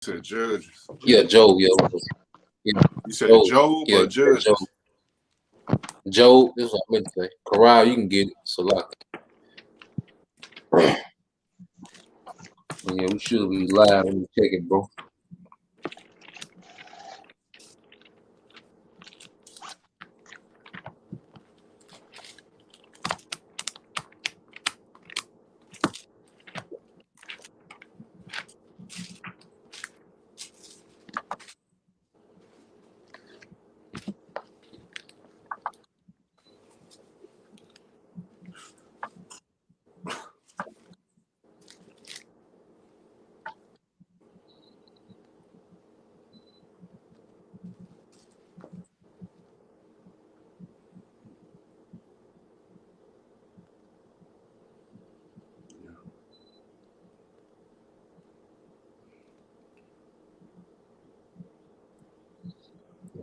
To judges. Yeah, Job. Yeah, yeah, You said Job. Job Yeah, or Job. judges? Job. This is what I meant to say. Corral, you can get it. So like, yeah, we should be live. Let me check it, bro.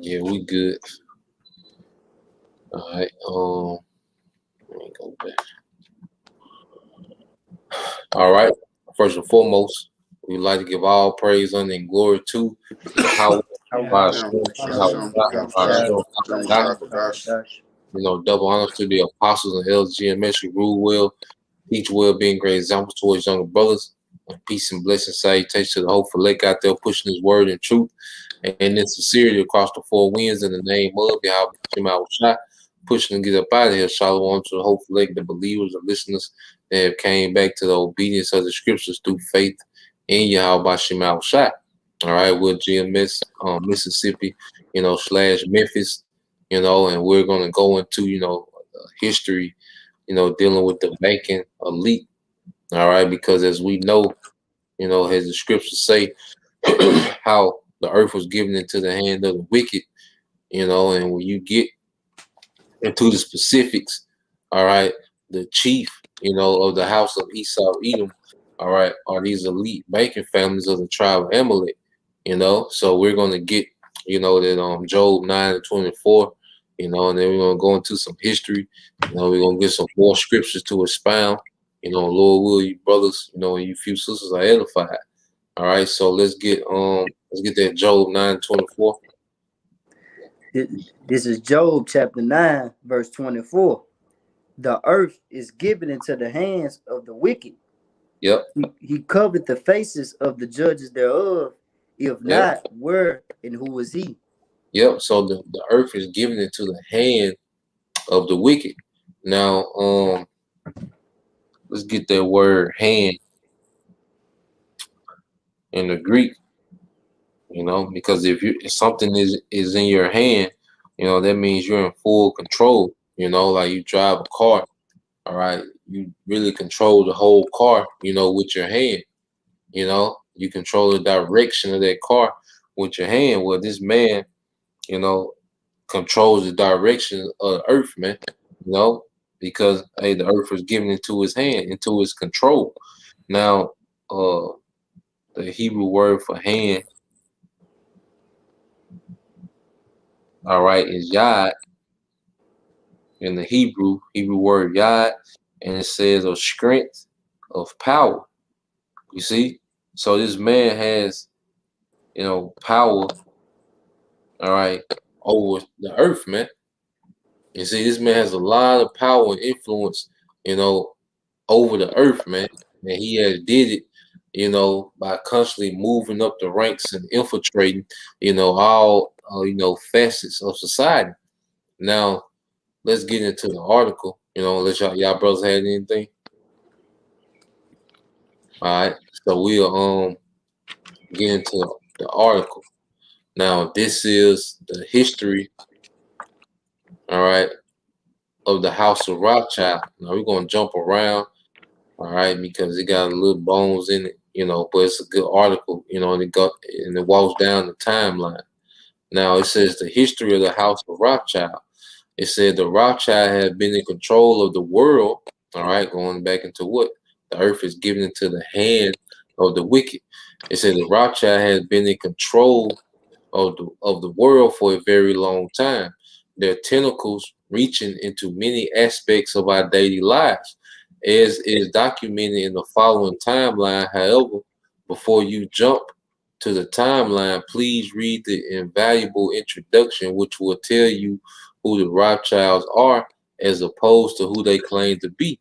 Yeah, we good. All right. Let me go back. All right. First and foremost, we'd like to give all praise, honor, and glory to Yahweh, Yeah, by Hashem, Hashem, Hashem, Hashem, Shabbat. double honors to the apostles and elders, GMS, who rule well, teach well, being great examples towards younger brothers. And peace and blessing, salutation to the hopeful lake out there pushing his word and truth and in sincerity across the four winds in the name of Yahweh Shema Shai, pushing to get up out of here. Shalom to the hopeful lake, the believers, the listeners that have came back to the obedience of the scriptures through faith in Yahweh Shema Shai. All right, we're GMS, Mississippi, / Memphis, and we're going to go into, history, dealing with the banking elite. All right, because as we know, as the scriptures say, how the earth was given into the hand of the wicked, and when you get into the specifics, all right, the chief, of the house of Esau, Edom, all right, are these elite banking families of the tribe of Amalek, so we're going to get, that Job 9:24, and then we're going to go into some history, we're going to get some more scriptures to expound, Lord will you brothers, and you few sisters are edified. All right, so let's get that Job 9:24. This is Job chapter 9, verse 24. The earth is given into the hands of the wicked. Yep. He covered the faces of the judges thereof. If not, where and who was he? Yep. So the earth is given into the hand of the wicked. Now, let's get that word hand in the Greek. Because if something is in your hand, that means you're in full control. Like you drive a car, all right, you really control the whole car, with your hand. You control the direction of that car with your hand. Well, this man, controls the direction of the earth, man. Because hey, the earth was given into his hand, into his control. Now, the Hebrew word for hand, all right, is yad in the Hebrew word yad, and it says of strength, of power. You see, so this man has, power, all right, over the earth, man. You see, this man has a lot of power and influence, over the earth, man. And he has did it, by constantly moving up the ranks and infiltrating, all, facets of society. Now, let's get into the article. Unless y'all brothers had anything. All right, so we'll get into the article. Now, this is the history, all right, of the House of Rothschild. Now we're gonna jump around, all right, because it got a little bones in it, but it's a good article, and it walks down the timeline. Now it says the history of the House of Rothschild. It said the Rothschild had been in control of the world, all right, going back into what? The earth is given into the hand of the wicked. It said the Rothschild has been in control of the world for a very long time. Their tentacles reaching into many aspects of our daily lives, as is documented in the following timeline. However, before you jump to the timeline, please read the invaluable introduction, which will tell you who the Rothschilds are as opposed to who they claim to be.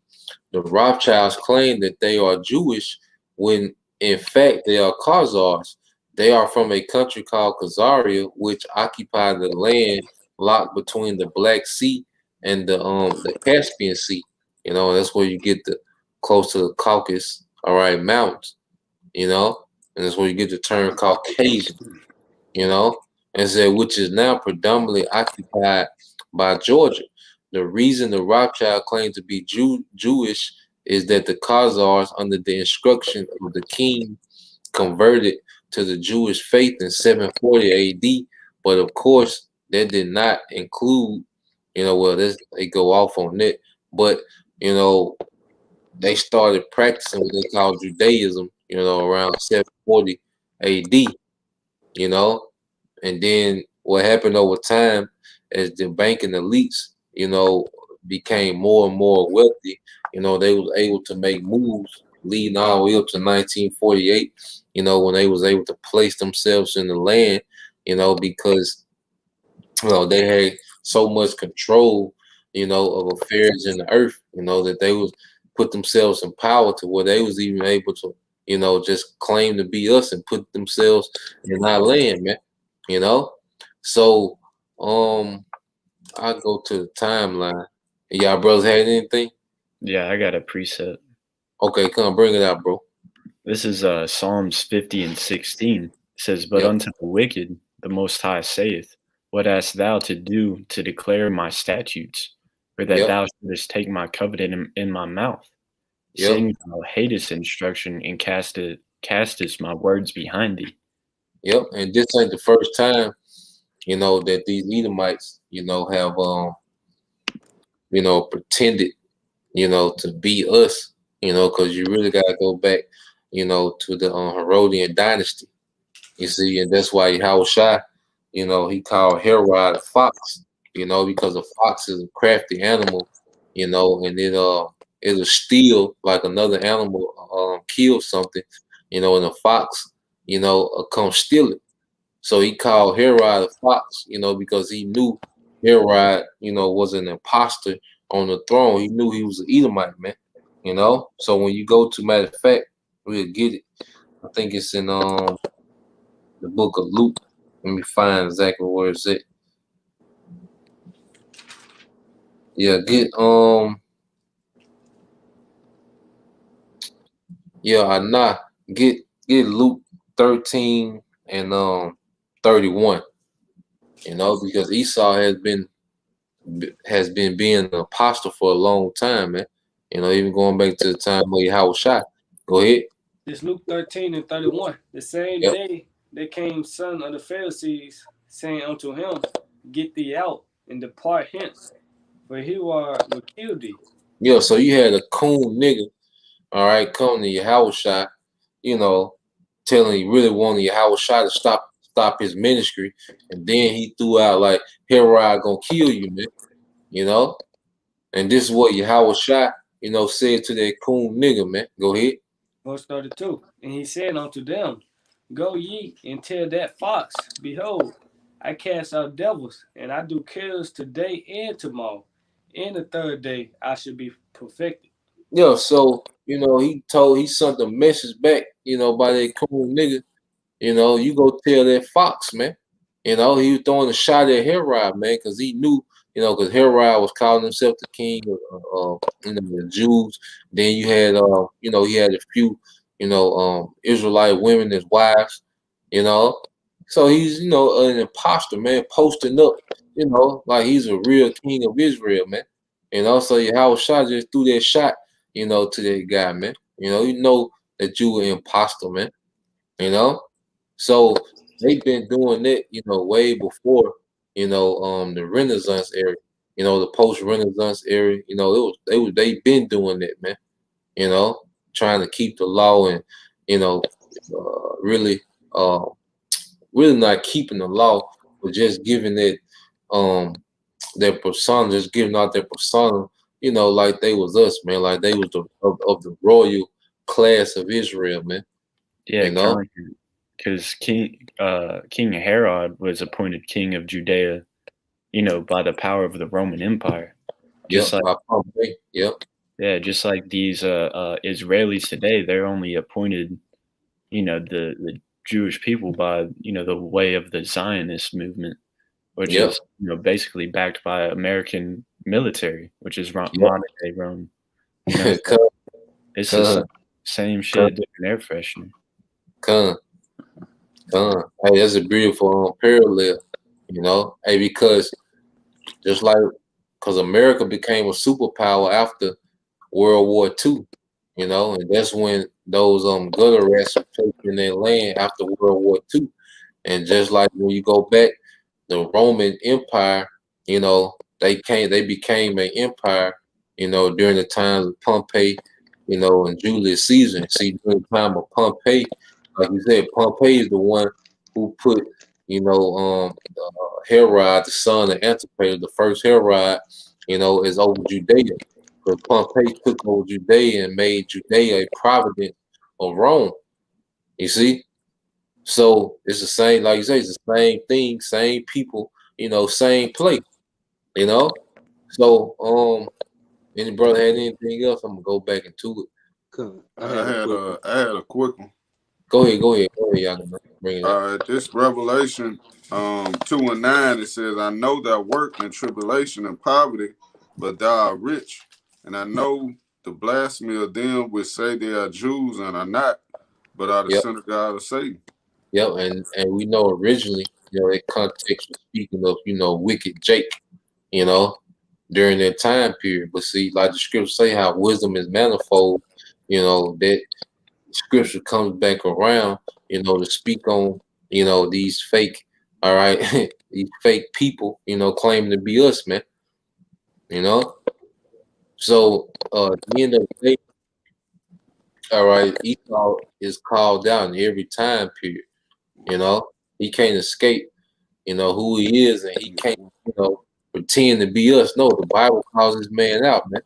The Rothschilds claim that they are Jewish when in fact they are Khazars. They are from a country called Khazaria, which occupied the land locked between the Black Sea and the Caspian Sea. You know, that's where you get the close to the Caucasus, all right, mountains, you know, and that's where you get the term Caucasian, you know, and said which is now predominantly occupied by Georgia. The reason the Rothschild claimed to be Jewish is that the Khazars, under the instruction of the king, converted to the Jewish faith in 740 AD. But of course, that did not include, you know, well, they go off on that, but you know, they started practicing what they call Judaism, you know, around 740 AD, you know, and then what happened over time as the banking elites, you know, became more and more wealthy, you know, they was able to make moves leading all the way up to 1948, you know, when they was able to place themselves in the land, you know, because, you know, they had so much control, you know, of affairs in the earth, you know, that they was put themselves in power to where they was even able to, you know, just claim to be us and put themselves in our land, man. You know? So I go to the timeline. Y'all brothers had anything? Yeah, I got a preset. Okay, come bring it out, bro. This is Psalms 50 and 16. It says, But Yep. unto the wicked the Most High saith, What hast thou to do to declare my statutes, or that Yep. thou shouldest take my covenant in my mouth? Yep. Seeing thou hatest instruction and castest my words behind thee. Yep. And this ain't the first time, you know, that these Edomites, you know, have you know, pretended, you know, to be us, you know, because you really gotta go back, you know, to the Herodian dynasty. You see, and that's why Yahushua, you know, he called Herod a fox, you know, because a fox is a crafty animal, you know, and it'll steal like another animal kill something, you know, and a fox, you know, come steal it. So he called Herod a fox, you know, because he knew Herod, you know, was an imposter on the throne. He knew he was an Edomite, man, you know. So when you go to, matter of fact, we'll get it. I think it's in the book of Luke. Let me find exactly where it's at. Yeah, get Luke 13 and 31. You know, because Esau has been being an apostle for a long time, man. You know, even going back to the time where Yahweh shot. Go ahead. It's Luke 13 and 31. The same Yep. day there came some of the Pharisees, saying unto him, Get thee out and depart hence, for Herod will kill thee. Yeah, so you had a coon nigga, all right, come to Yahweh shot, you know, telling he really wanted Yahweh shot to stop his ministry, and then he threw out like Herod gonna kill you, man. You know, and this is what Yahweh shot, you know, said to that coon nigga, man. Go ahead. Verse 32. And he said unto them, Go ye and tell that fox, Behold, I cast out devils, and I do cures today and tomorrow. And the third day I should be perfected. Yeah, so you know, he sent a message back, you know, by that coon nigga. You know, you go tell that fox, man. You know, he was throwing a shot at Herod, man, because he knew, you know, because Herod was calling himself the king of you know, the Jews. Then you had, you know, he had a few, you know, Israelite women as wives, you know. So he's, you know, an imposter, man, posting up, you know, like he's a real king of Israel, man. You know, so Yahweh Shah just threw that shot, you know, to that guy, man. You know that you were an imposter, man. You know. So they've been doing that, you know, way before, you know, the Renaissance era, you know, the post-Renaissance era, you know, they've been doing that, man. You know, trying to keep the law and, you know, really not keeping the law, but just giving it their persona, just giving out their persona, you know, like they was us, man, like they was of the royal class of Israel, man. Yeah, You know? because King Herod was appointed king of Judea, by the power of the Roman Empire. Just Yep. like Pompey. Yep. yeah, just like these Israelis today, they're only appointed, the Jewish people by the way of the Zionist movement, which Yep. is basically backed by American military, which is modern day Rome. Come, It's the come, same shit, different air freshener. come. Hey, that's a beautiful parallel, Hey, because just like, because America became a superpower after World War II, and that's when those gutter rats were taking their land after World War II. And just like when you go back, the Roman Empire, they became an empire, during the times of Pompey, and Julius Caesar. See, during the time of Pompey, like you said, Pompey is the one who put, Herod, the son of Antipater, the first Herod, is over Judea. Because Pompey took over Judea and made Judea a province of Rome. You see? So it's the same, like you say, it's the same thing, same people, same place, So any brother had anything else? I'm gonna go back into it. Cool. I had a quick one. Go ahead, y'all. Bring it up. This Revelation 2:9, it says, I know thy work and tribulation and poverty, but thou art rich. And I know the blasphemy of them which say they are Jews and are not, but are the synagogue of Satan. Yep, and we know originally, that context was speaking of, wicked Jake, during that time period. But see, like the scriptures say, how wisdom is manifold, that scripture comes back around, to speak on, these fake, all right, these fake people, claiming to be us, man. So at the end of the day, all right, Esau is called out in every time period. He can't escape, who he is, and he can't, pretend to be us. No, the Bible calls this man out, man.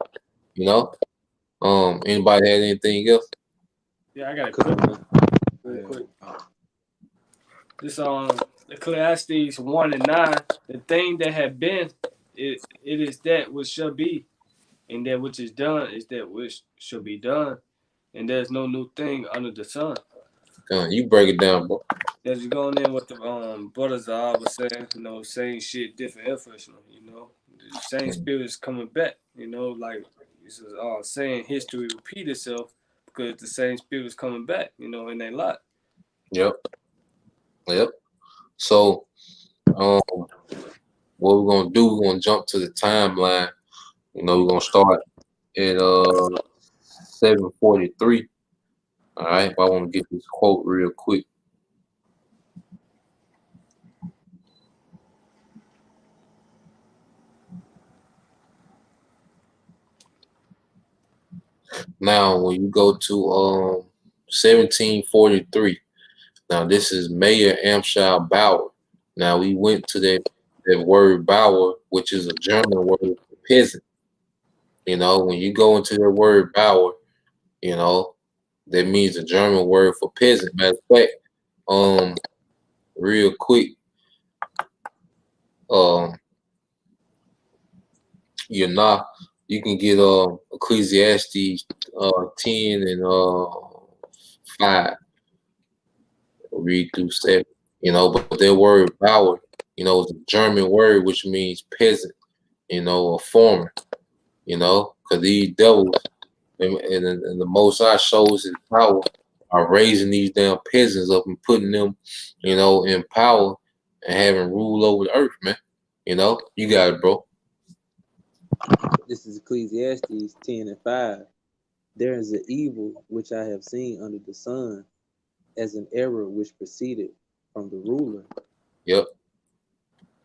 Anybody had anything else? Yeah, I got a quick one. Real quick. This Ecclesiastes 1:9, the thing that had been, it is that which shall be, and that which is done is that which shall be done, and there's no new thing under the sun. You break it down, bro. That's going in what the brothers are was saying, same shit, different information, the same spirit's coming back, like it's saying history repeat itself because the same spirit's coming back, in their lot. Yep. So, what we're gonna do? We're gonna jump to the timeline. We're gonna start at 7:43. All right. I want to get this quote real quick. Now, when you go to 1743, now this is Mayor Amschel Bauer. Now we went to that word Bauer, which is a German word for peasant. When you go into the word Bauer, that means a German word for peasant. Matter of fact, real quick, you can get Ecclesiastes 10 and 5. Read through 7. But that word Bauer, is a German word which means peasant, a farmer, because these devils and the Most High shows his power are raising these damn peasants up and putting them, in power and having rule over the earth, man. You got it, bro. This is Ecclesiastes 10 and 5. There is an evil which I have seen under the sun, as an error which proceeded from the ruler. Yep.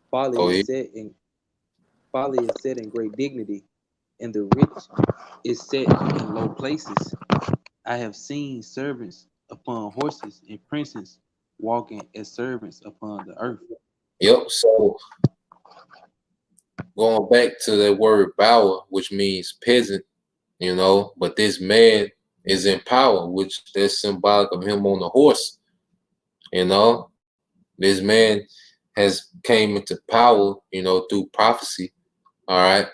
Folly is set in great dignity, and the rich is set in low places. I have seen servants upon horses and princes walking as servants upon the earth. Yep. So going back to that word Bauer, which means peasant, but this man is in power, which that's symbolic of him on the horse. You know, this man has came into power, you know, through prophecy. All right.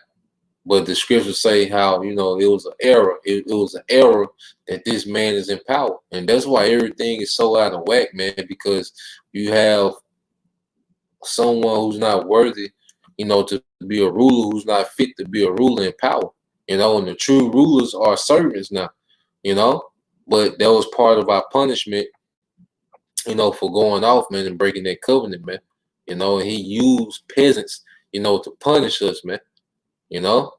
But the scriptures say how, you know, it was an error. It was an error that this man is in power. And that's why everything is so out of whack, man, because you have someone who's not worthy, you know, to be a ruler, who's not fit to be a ruler in power. You know, and the true rulers are servants now, you know. But that was part of our punishment, you know, for going off, man, and breaking that covenant, man. You know, and he used peasants, you know, to punish us, man. You know.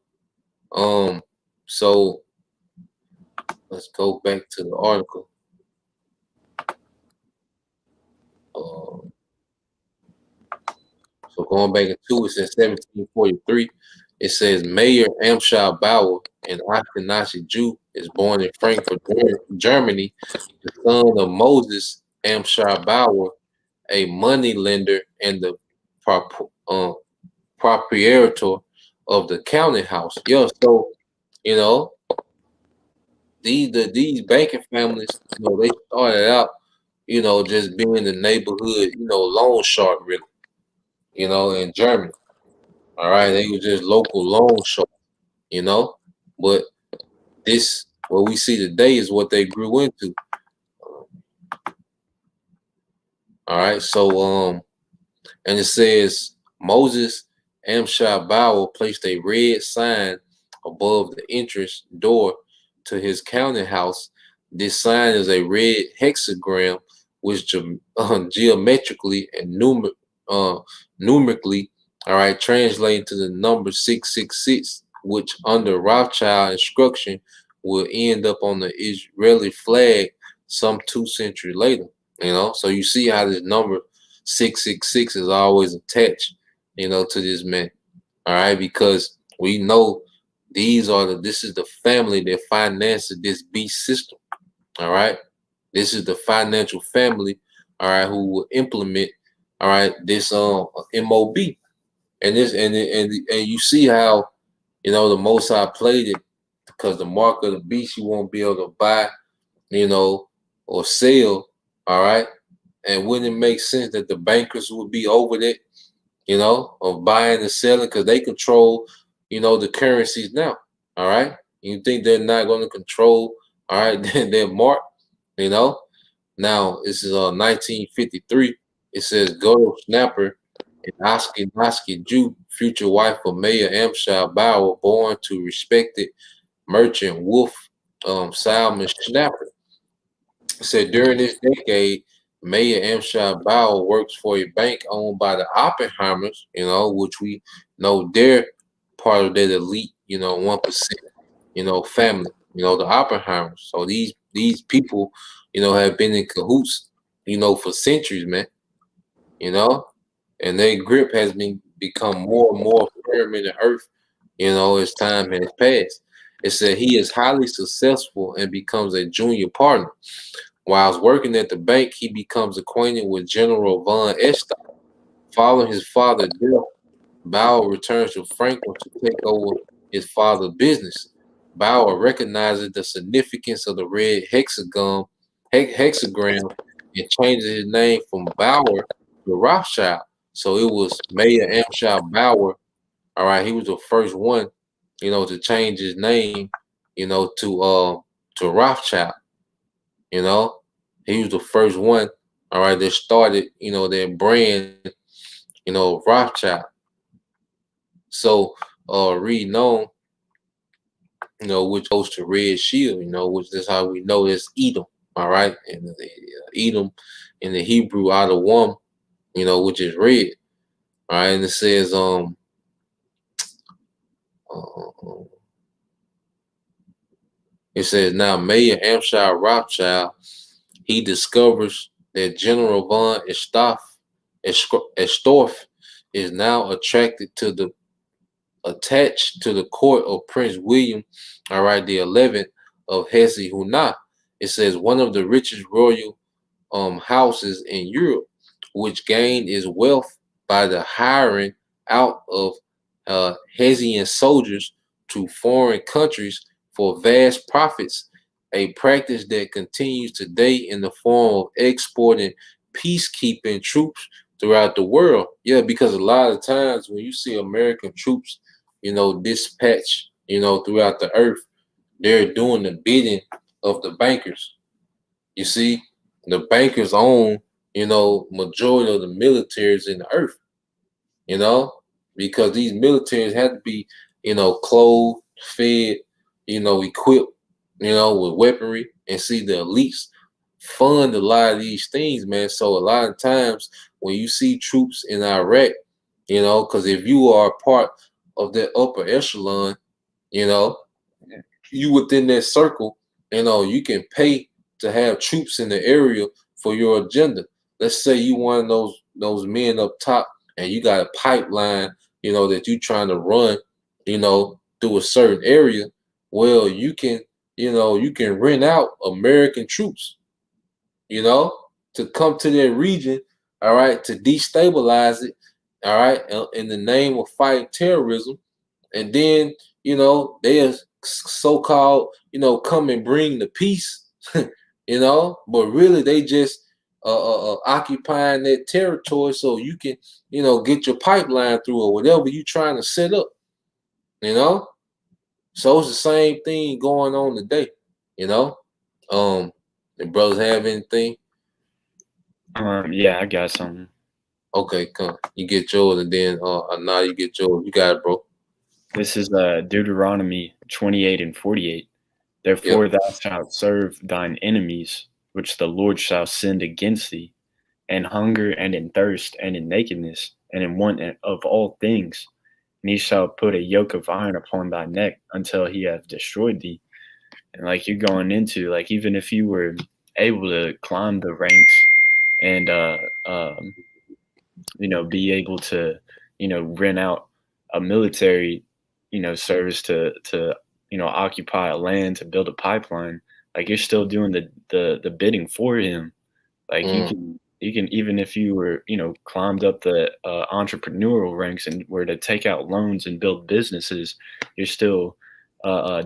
So let's go back to the article. So going back into it, since 1743, it says Mayor Amschel Bauer, an Ashkenazi Jew, is born in Frankfurt, Germany, the son of Moses Amschel Bauer, a money lender and the proprietor of the counting house. Yeah, so you know these banking families, you know, they started out, you know, just being the neighborhood, you know, loan shark, really, you know, in Germany. All right, they were just local loan sharks, you know, but this what we see today is what they grew into. All right, so and it says Moses Amschel Bauer placed a red sign above the entrance door to his counting house. This sign is a red hexagram, which geometrically and numerically, all right, translating to the number 666, which under Rothschild instruction will end up on the Israeli flag some 2 centuries later. You know, so you see how this number 666 is always attached, you know, to this man. All right, because we know this is the family that finances this beast system. All right, this is the financial family, all right, who will implement, all right, this MOB, and you see how, you know, the Most High played it, because the mark of the beast you won't be able to buy, you know, or sell. All right, and wouldn't it make sense that the bankers would be over that, you know, of buying and selling, because they control, you know, the currencies now. All right, you think they're not going to control, all right, their mark, you know? Now this is 1953. It says Goto Snapper, an Ashkenazi Jew, future wife of Mayor Amschel Bauer, born to respected merchant Wolf Salman Schnapper. It said during this decade, Mayor Amschel Bauer works for a bank owned by the Oppenheimers, you know, which we know they're part of that elite, you know, 1%, you know, family, you know, the Oppenheimers. So these people, you know, have been in cahoots, you know, for centuries, man, you know, and their grip has become more and more firm in the earth, you know, as time has passed. It said he is highly successful and becomes a junior partner. While working at the bank, he becomes acquainted with General von Estock. Following his father's death, Bauer returns to Frankfurt to take over his father's business. Bauer recognizes the significance of the red hexagram and changes his name from Bauer to Rothschild. So it was Mayor Amschel Bauer. All right, he was the first one, you know, to change his name, you know, to Rothschild. You know, he was the first one, all right, that started, you know, their brand, you know, Rothschild. So reading on, you know, which goes to Red Shield, you know, which is how we know it's Edom, all right, and Edom in the Hebrew Adawam, you know, which is red, all right, and it says now Mayor Amschel Rothschild, he discovers that General von Estorff is now attached to the court of Prince William, all right, the 11th of Hesse-Hunna. It says one of the richest royal houses in Europe, which gained its wealth by the hiring out of Hessian soldiers to foreign countries for vast profits, a practice that continues today in the form of exporting peacekeeping troops throughout the world. Yeah, because a lot of times when you see American troops, dispatch, throughout the earth, they're doing the bidding of the bankers. You see, the bankers own, majority of the militaries in the earth, because these militaries had to be, clothed, fed, equipped, with weaponry, and see the elites fund a lot of these things, man. So a lot of times when you see troops in Iraq, because if you are part of that upper echelon, you within that circle, you can pay to have troops in the area for your agenda. Let's say you one of those men up top and you got a pipeline, that you trying to run, through a certain area. Well, you can rent out American troops, to come to that region, all right, to destabilize it, all right, in the name of fighting terrorism. And then, they'll so-called, come and bring the peace, but really they just occupying that territory so you can, get your pipeline through or whatever you trying to set up, So it's the same thing going on today, The brothers have anything? Yeah, I got something. Okay, come. You get yours, and then now you get yours. You got it, bro. This is Deuteronomy 28:48. Therefore thou shalt serve thine enemies, which the Lord shall send against thee, in hunger and in thirst and in nakedness and in want of all things. And he shall put a yoke of iron upon thy neck until he hath destroyed thee. And like you're going into, like even if you were able to climb the ranks and be able to, rent out a military, service to occupy a land to build a pipeline, like you're still doing the bidding for him. Like you can even if you were, climbed up the entrepreneurial ranks and were to take out loans and build businesses, you're still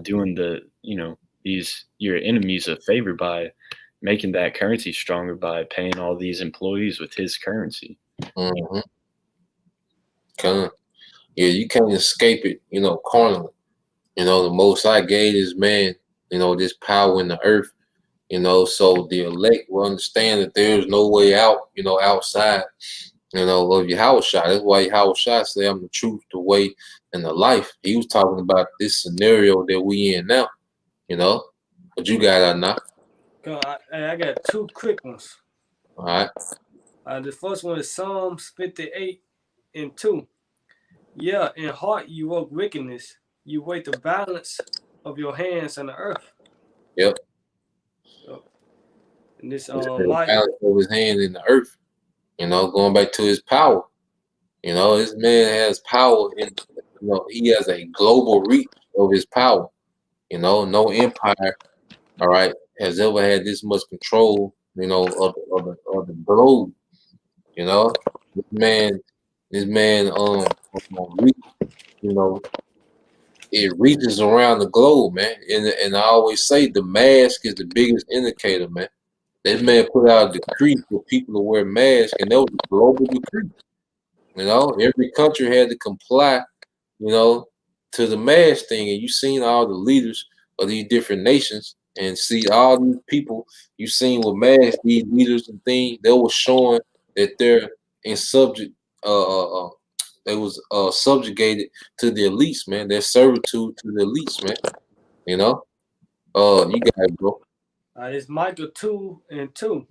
doing your enemies a favor by making that currency stronger by paying all these employees with his currency. Mm-hmm. Yeah, you can't escape it, carnally. The Most High gave this man, this power in the earth, so the elect will understand that there's no way out, outside, of Yahushua. That's why Yahushua say, I'm the truth, the way, and the life. He was talking about this scenario that we in now, What you got, now? I got two quick ones. All right. The first one is Psalms 58:2. Yeah, in heart you work wickedness. You weight the balance of your hands on the earth. Yep. And this balance of his hand in the earth. Going back to his power. This man has power in. He has a global reach of his power. No empire, all right, has ever had this much control. Of the globe. This man, it reaches around the globe, man. And I always say the mask is the biggest indicator, man. This man put out a decree for people to wear masks, and that was a global decree. Every country had to comply, to the mask thing. And you seen all the leaders of these different nations and see all these people you seen with masks, these leaders and things, they were showing that they're in they was subjugated to the elites, man. Their servitude to the elites, man. You got it, bro. It's Micah 2:2.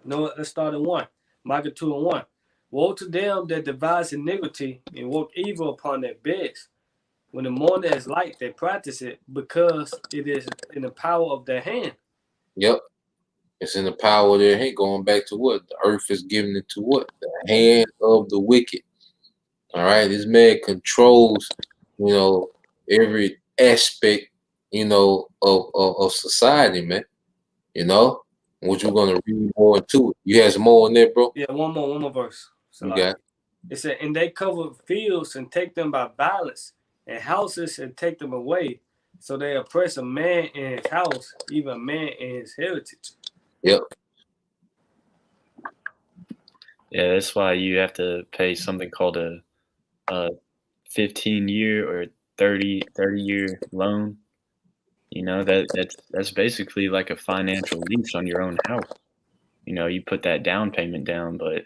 Let's start at 1. Micah 2:1. Woe to them that devise iniquity and work evil upon their beds. When the morning is light, they practice it because it is in the power of their hand. Yep. It's in the power of their hand. Going back to what? The earth is giving it to what? The hand of the wicked. All right. This man controls, every aspect, of society, man. Which we're gonna read more into it. You have some more in there, bro? Yeah, one more verse. So you got it said, and they cover fields and take them by violence, and houses and take them away. So they oppress a man in his house, even a man in his heritage. Yep. Yeah, that's why you have to pay something called a 15-year or 30-year loan. You know, that's basically like a financial lease on your own house. You know, you put that down payment down, but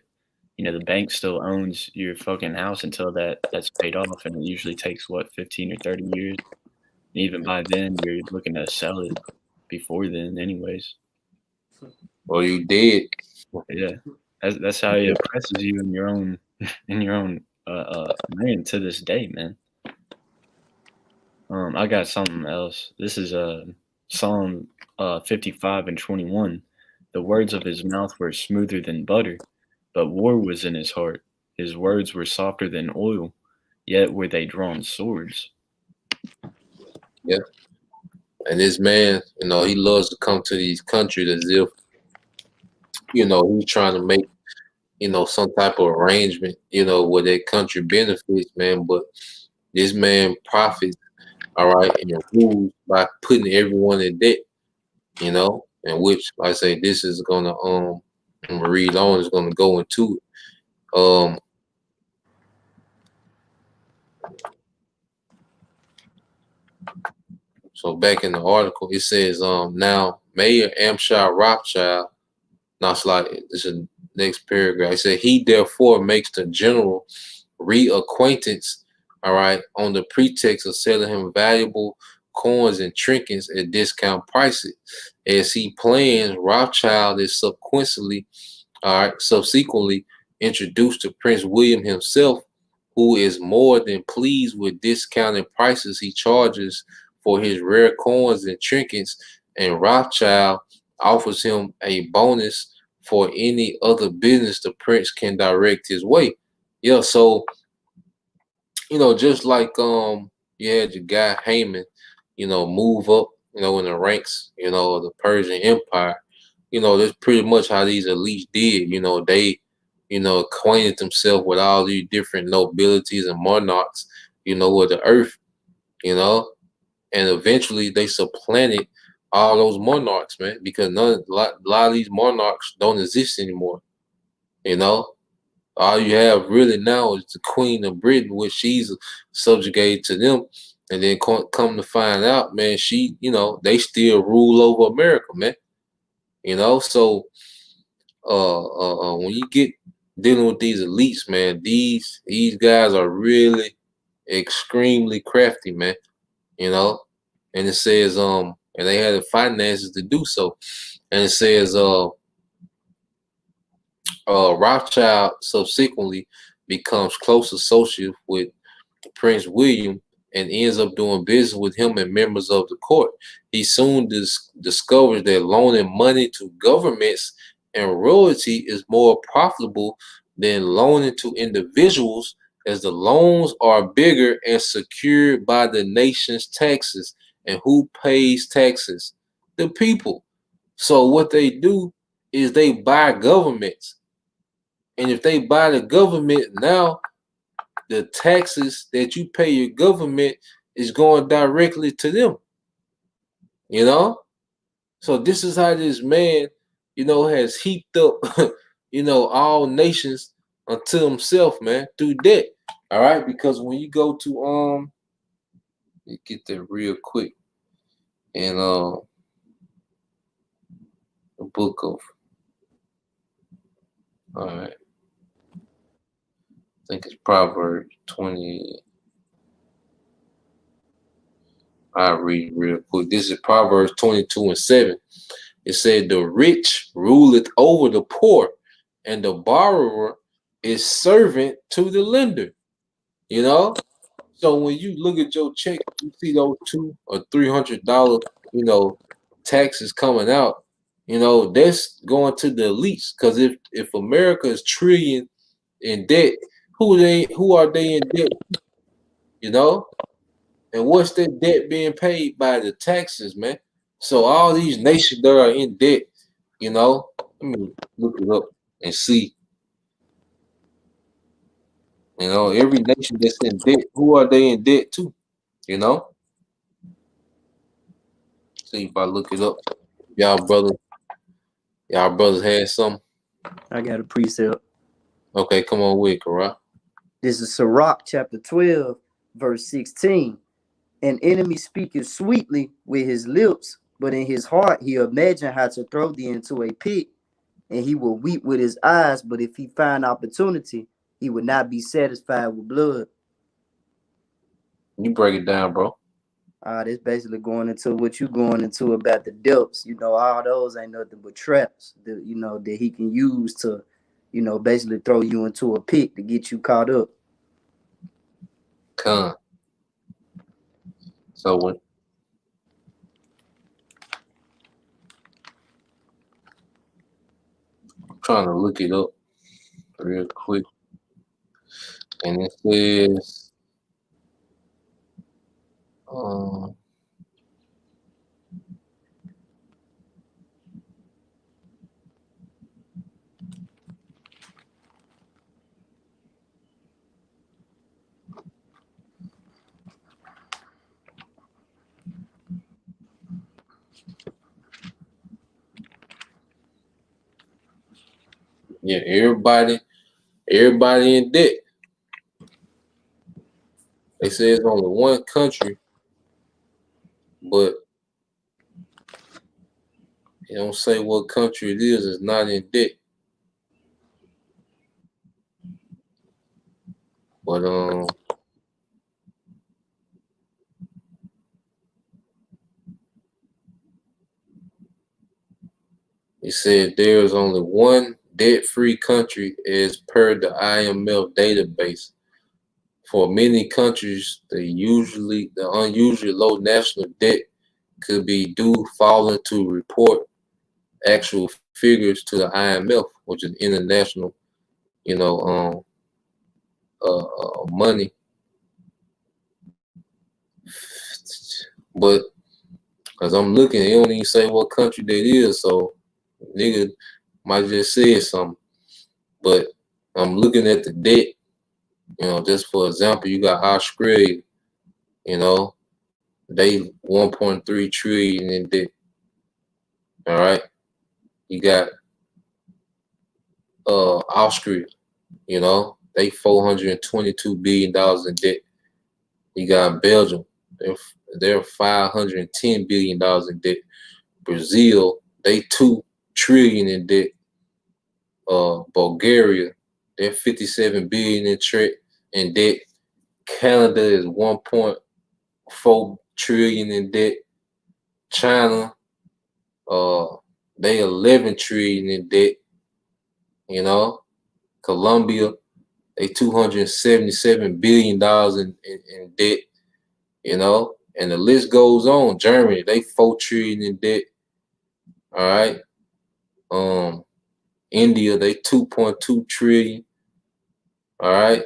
you know, the bank still owns your fucking house until that's paid off, and it usually takes what, 15 or 30 years. And even by then, you're looking to sell it before then, anyways. Or you did. Yeah, that's how it oppresses you in your own land to this day, man. I got something else. This is Psalm 55:21. The words of his mouth were smoother than butter, but war was in his heart. His words were softer than oil, yet were they drawn swords. Yeah. And this man, you know, he loves to come to these countries as if, you know, he's trying to make, you know, some type of arrangement, you know, where their country benefits, man. But this man profits, all right, and rules by putting everyone in debt, you know, and which, like I say, this is gonna I'm gonna read on, is gonna go into it. So back in the article, it says, now Mayor Amshar Rothschild, now it's like, this is the next paragraph. It said, he therefore makes the general reacquaintance, all right, on the pretext of selling him valuable coins and trinkets at discount prices. As he plans, Rothschild is subsequently introduced to Prince William himself, who is more than pleased with discounted prices he charges for his rare coins and trinkets, and Rothschild offers him a bonus for any other business the prince can direct his way. Yeah, so you know, just like you had your guy Haman, you know, move up, you know, in the ranks, you know, of the Persian Empire. You know, that's pretty much how these elites did. You know, they, you know, acquainted themselves with all these different nobilities and monarchs, you know, of the earth, you know, and eventually they supplanted all those monarchs, man, because a lot of these monarchs don't exist anymore. You know, all you have really now is the Queen of Britain, which she's subjugated to them, and then come to find out, man, she, you know, they still rule over America, man. You know, so when you get dealing with these elites, man, these guys are really extremely crafty, man. You know, and it says and they had the finances to do so, and it says Rothschild subsequently becomes close associate with Prince William and ends up doing business with him and members of the court. He soon discovers that loaning money to governments and royalty is more profitable than loaning to individuals, as the loans are bigger and secured by the nation's taxes. And who pays taxes? The people. So what they do is they buy governments. And if they buy the government now, the taxes that you pay your government is going directly to them. You know? So this is how this man, you know, has heaped up, you know, all nations unto himself, man, through debt. All right, because when you go to let me get that real quick. And the book of, all right, I think it's Proverbs 20. I'll read real quick. This is Proverbs 22:7. It said, the rich ruleth over the poor, and the borrower is servant to the lender. You know? So when you look at your check, you see those $200 or $300, you know, taxes coming out, you know, that's going to the elites. Because if America is trillion in debt, who are they in debt? You know? And what's that debt being paid by? The taxes, man. So all these nations that are in debt, you know, let me look it up and see. You know, every nation that's in debt, who are they in debt to? You know? See if I look it up. Y'all brothers had some. I got a precept. Okay, come on with Karat. This is Sirach chapter 12, verse 16. An enemy speaketh sweetly with his lips, but in his heart he imagine how to throw thee into a pit, and he will weep with his eyes, but if he find opportunity, he would not be satisfied with blood. You break it down, bro. That's basically going into what you going into about the depths. You know, all those ain't nothing but traps that, you know, that he can use to, you know, basically throw you into a pit to get you caught up. Con. So when I'm trying to look it up real quick, and it says, yeah, everybody in debt. They say it's only one country, but they don't say what country it is. It's not in debt. But it said there is only one debt-free country as per the IMF database. For many countries, the unusually low national debt could be due failing to report actual figures to the IMF, which is international, money. But as I'm looking, it don't even say what country that is, so nigga might just say something. But I'm looking at the debt, just for example, you got Australia, they 1.3 trillion in debt. All right. You got Austria, they $422 billion in debt. You got Belgium, they're $510 billion in debt. Brazil, they 2 trillion in debt. Bulgaria, they're 57 billion in debt. Canada is 1.4 trillion in debt. China, they 11 trillion in debt. Colombia, they $277 billion in debt. And the list goes on. Germany, they 4 trillion in debt. All right. India, they 2.2 trillion. All right.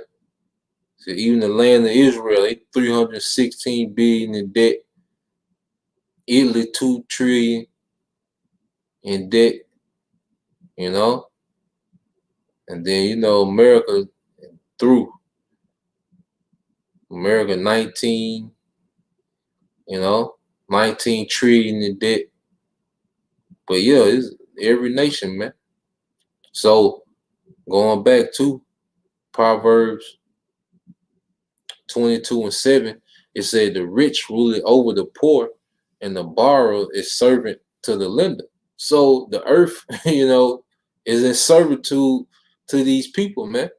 So even the land of Israel, they 316 billion in debt. Italy, 2 trillion in debt. And then America through. America 19 trillion in debt. But yeah, it's every nation, man. So going back to Proverbs 22:7, it said the rich rule over the poor, and the borrower is servant to the lender. So the earth, is in servitude to these people, man.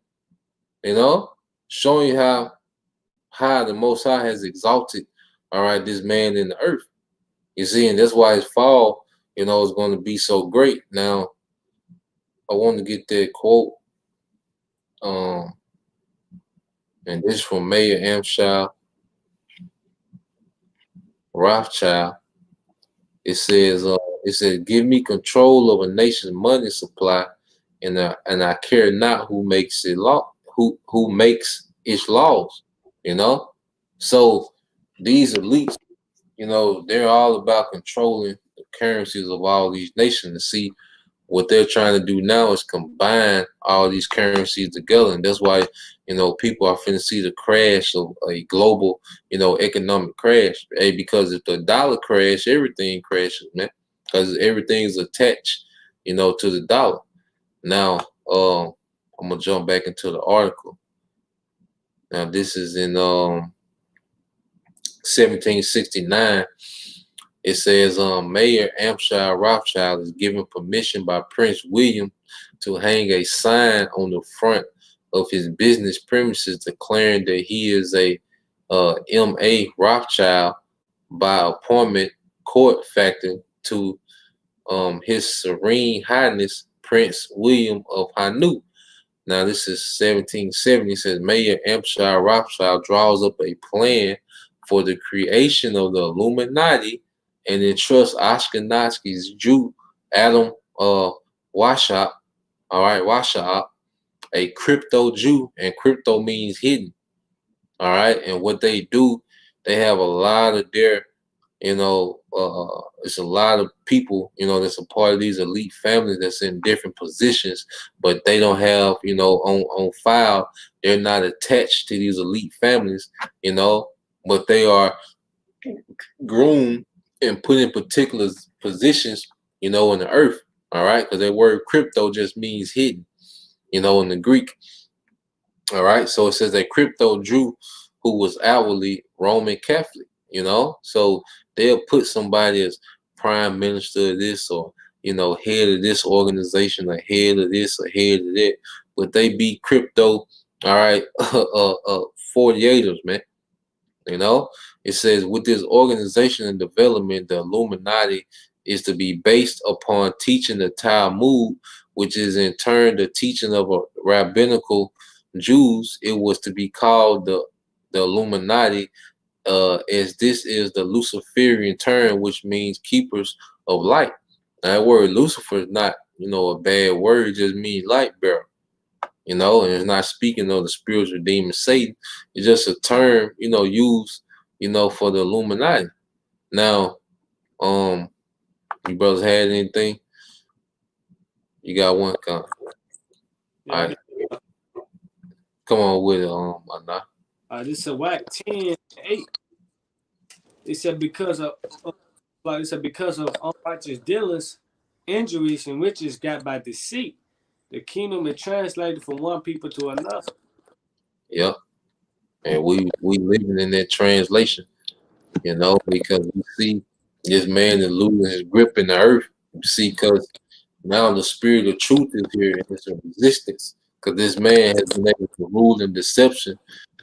Showing you how high the Most High has exalted, all right, this man in the earth. You see, and that's why his fall, is going to be so great. Now, I want to get that quote. And this is from Mayor Amschel Rothschild. It says, give me control of a nation's money supply, and I care not who makes it who makes its laws. So these elites, they're all about controlling the currencies of all these nations. To see what they're trying to do now is combine all these currencies together, and that's why people are finna see the crash of a global economic crash. Because if the dollar crash, everything crashes, man, because everything is attached to the dollar. Now I I'm gonna jump back into the article. Now this is in 1769. It says Mayor Amschel Rothschild is given permission by Prince William to hang a sign on the front of his business premises declaring that he is a M.A. Rothschild by appointment court factor to His Serene Highness Prince William of Hainaut. Now this is 1770. It says Mayor Amschel Rothschild draws up a plan for the creation of the Illuminati and entrusts Ashkenazi's Jew Adam Weishaupt, Weishaupt, a crypto Jew, and crypto means hidden. All right, and what they do, they have a lot of their, it's a lot of people, that's a part of these elite families that's in different positions, but they don't have, on file, they're not attached to these elite families, but they are groomed and put in particular positions, in the earth. All right, because that word crypto just means hidden, in the Greek. All right, so it says a crypto Jew who was outwardly Roman Catholic, so they'll put somebody as prime minister of this, or head of this organization, or head of this, or head of that, but they be crypto, all right, 48ers, man. It says with this organization and development, the Illuminati is to be based upon teaching the Talmud, which is in turn the teaching of a rabbinical Jews. It was to be called the Illuminati, as this is the Luciferian term, which means keepers of light. Now, that word Lucifer is not, a bad word. It just means light bearer. And it's not speaking of the spiritual demon Satan. It's just a term, used, for the Illuminati. Now, you brothers had anything? You got one comment. Yeah, All right. Come on with it, Mana. This is WAC 10:8. It said because of unrighteous dealings, injuries, and riches got by deceit, the kingdom is translated from one people to another. Yep. And we living in that translation, because we see this man is losing his grip in the earth. You see, because now the spirit of truth is here and it's a resistance. Because this man has been able to rule in deception,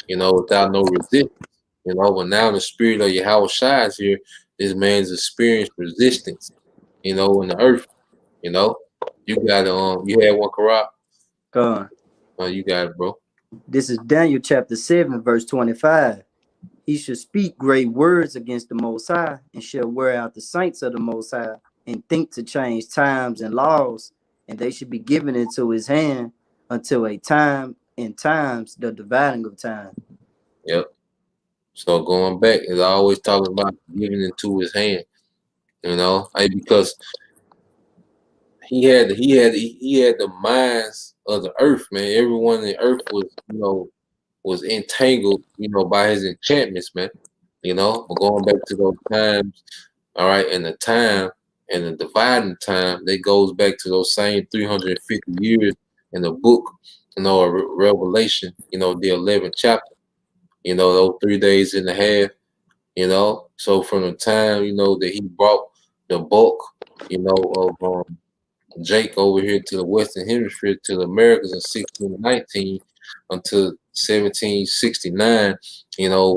without no resistance. But now the spirit of Yahweh Shai is here. This man's experienced resistance, in the earth. You got you had one, Karak? You got it, bro. This is Daniel chapter 7, verse 25. He should speak great words against the Most High, and shall wear out the saints of the Most High, and think to change times and laws, and they should be given into his hand until a time and times, the dividing of time. Yep. So going back, is always talking about giving into his hand, because he had the minds of the earth, man. Everyone in the earth was entangled, by his enchantments, man. But going back to those times, all right, and the time and the dividing time, that goes back to those same 350 years in the book, Revelation, the 11th chapter, those 3 days and a half, so from the time, that he brought the bulk, of Jake over here to the Western Hemisphere, to the Americas in 1619 until 1769,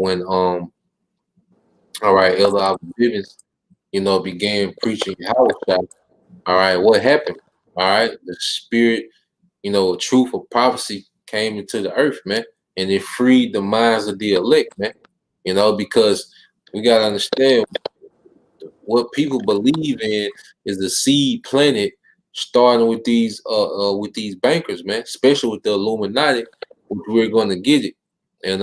when all right, Elder Albert Bivens, began preaching Hawashai. All right, what happened? All right, the spirit, truth of prophecy came into the earth, man, and it freed the minds of the elect, man. Because we gotta understand what people believe in is the seed planted, starting with these bankers, man, especially with the Illuminati, which we're gonna get it. And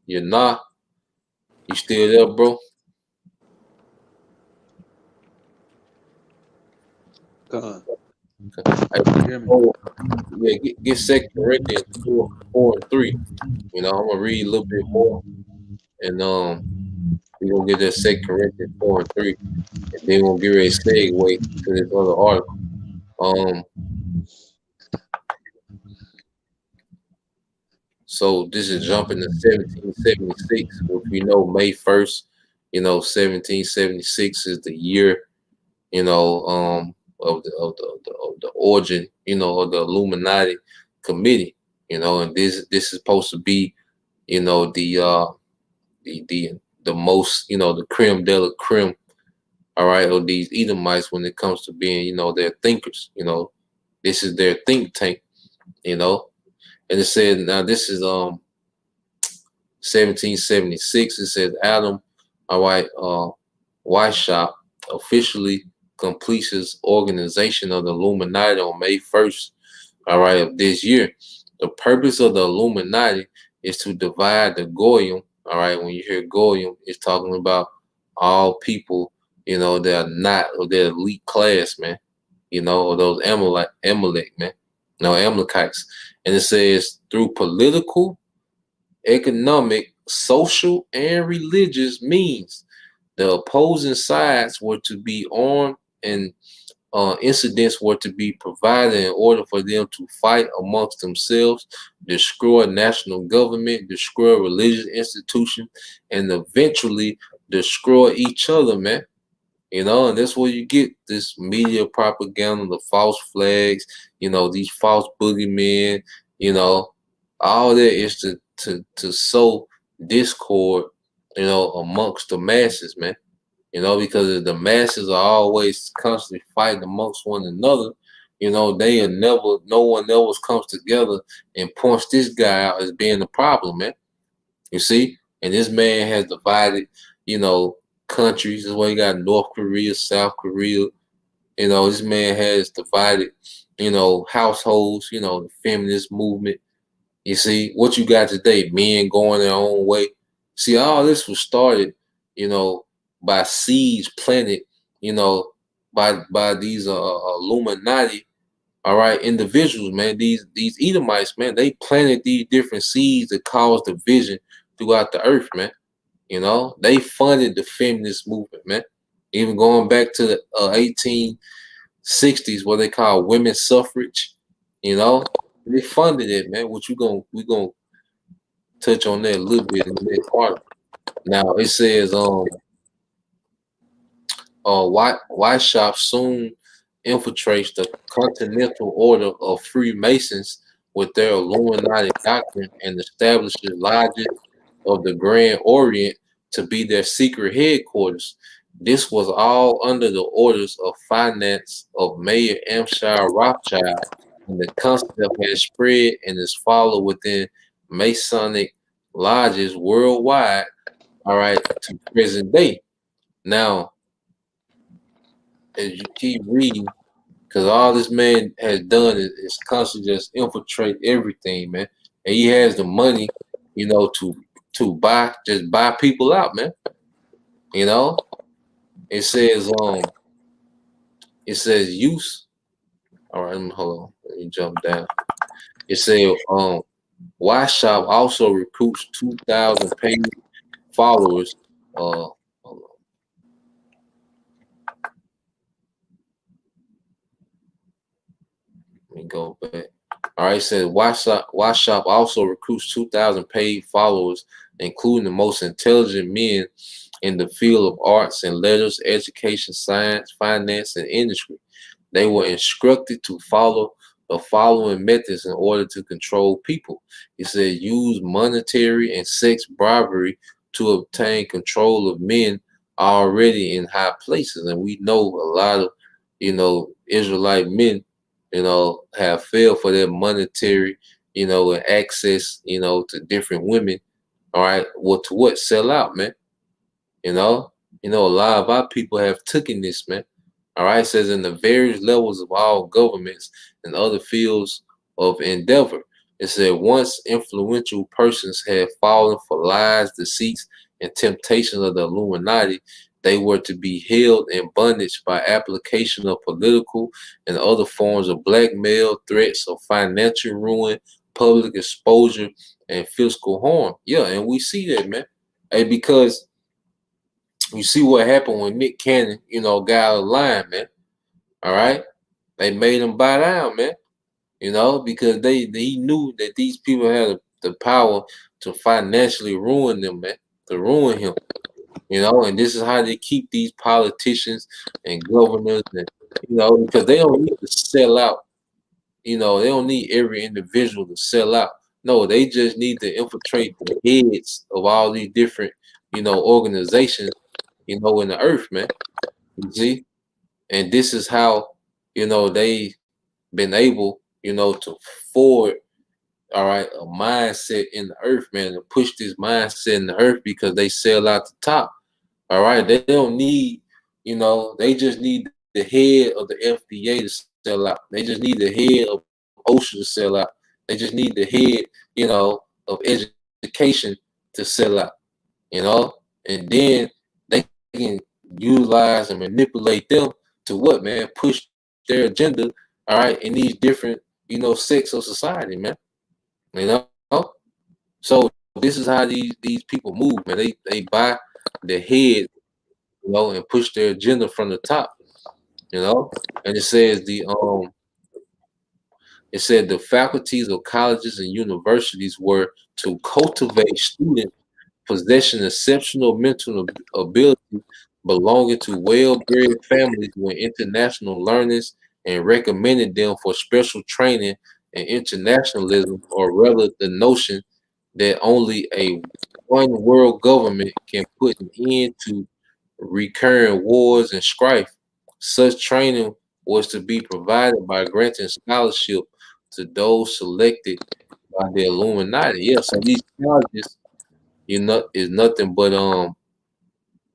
you're not. You still there, bro? Yeah, get 2 Corinthians 4 and 3. I'm gonna read a little bit more, and we're gonna get that 2 Corinthians 4 and 3, and then we'll get ready to segue to this other article. So this is jumping to 1776, which we know May 1st, 1776 is the year, of the origin, of the Illuminati committee, and this is supposed to be, the most, the creme de la creme, all right, of these Edomites when it comes to being, their thinkers, this is their think tank, and it said, now this is 1776. It says Adam, all right, Weishaupt officially completes his organization of the Illuminati on May 1st, all right, of this year. The purpose of the Illuminati is to divide the Goyim, all right. When you hear Goyim, it's talking about all people, that are not of the elite class, man, or those Amalek, man, no Amalekites. And it says through political, economic, social, and religious means, the opposing sides were to be armed and incidents were to be provided in order for them to fight amongst themselves, destroy national government, destroy religious institutions, and eventually destroy each other, man. And that's where you get this media propaganda, the false flags, these false boogeymen, all that is to sow discord, amongst the masses, man. Because the masses are always constantly fighting amongst one another, no one else comes together and points this guy out as being the problem, man. You see? And this man has divided, countries. That's why you got North Korea, South Korea. This man has divided, households, the feminist movement. You see, what you got today, men going their own way. See, all this was started, by seeds planted, by these Illuminati, all right, individuals, man. These Edomites, man, they planted these different seeds that caused division throughout the earth, man. They funded the feminist movement, man. Even going back to the 1860s, what they call women's suffrage, they funded it, man. We gonna touch on that a little bit in the next part. Now it says Weishaupt soon infiltrates the Continental Order of Freemasons with their Illuminati doctrine and establishes lodges of the Grand Orient to be their secret headquarters. This was all under the orders of finance of Mayor Amschel Rothschild, and the concept has spread and is followed within Masonic lodges worldwide, all right, to present day. Now, as you keep reading, because all this man has done is constantly just infiltrate everything, man. And he has the money, to buy people out, man. It says use. All right, hold on. Let me jump down. It says Weishaupt also recruits 2,000 paid followers. Hold on. Let me go back. All right, it says Weishaupt also recruits 2,000 paid followers, including the most intelligent men in the field of arts and letters, education, science, finance, and industry. They were instructed to follow the following methods in order to control people. It said use monetary and sex bribery to obtain control of men already in high places. And we know a lot of, Israelite men, have failed for their monetary, and access, to different women. All right. What sell out, man? A lot of our people have taken this, man. All right. It says in the various levels of all governments and other fields of endeavor. It said once influential persons had fallen for lies, deceits, and temptations of the Illuminati, they were to be held in bondage by application of political and other forms of blackmail, threats of financial ruin, public exposure, and fiscal harm. Yeah, and we see that, man. And because you see what happened when Nick Cannon, got out of line, man. All right. They made him buy down, man. Because he knew that these people had the power to financially ruin them, man, to ruin him. You know, and this is how they keep these politicians and governors, and you know, because they don't need to sell out. You know, they don't need every individual to sell out. No, they just need to infiltrate the heads of all these different, you know, organizations, you know, in the earth, man. You see? And this is how, you know, they been able, you know, to forward, all right, a mindset in the earth, man, to push this mindset in the earth because they sell out the top. All right. They don't need, you know, they just need the head of the FDA to sell out. They just need the head of OSHA to sell out. They just need the head, you know, of education to sell out, you know, and then they can utilize and manipulate them to what, man, push their agenda, all right, in these different, you know, sects of society, man. You know? So this is how these people move, man. They buy the head, you know, and push their agenda from the top, you know. And it said the faculties of colleges and universities were to cultivate students possessing exceptional mental ability, belonging to well-bred families with international learnings, and recommended them for special training in internationalism, or rather the notion that only a one world government can put an end to recurring wars and strife. Such training was to be provided by granting scholarship to those selected by the Illuminati. Yeah, so these colleges, you know, is nothing but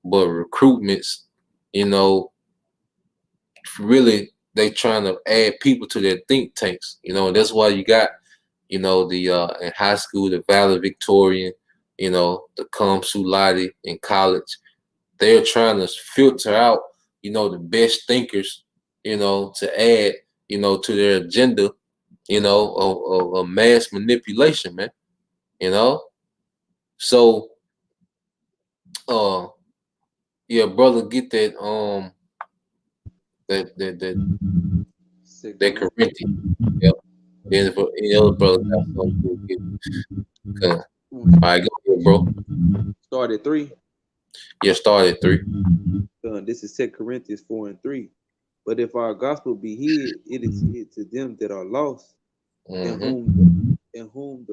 recruitments, you know, really they trying to add people to their think tanks, you know, and that's why you got, you know, the in high school, the valedictorian, you know, the cum laude in college. They're trying to filter out, you know, the best thinkers, you know, to add, you know, to their agenda, you know, of mass manipulation, man. You know? So yeah, brother, get that that Corinthian. Yep. Then for any other brother got something to get. All right, go ahead, bro. Start at 3. Yeah, start at 3. This is 2 Corinthians 4:3. But if our gospel be hid, it is hid to them that are lost, in whom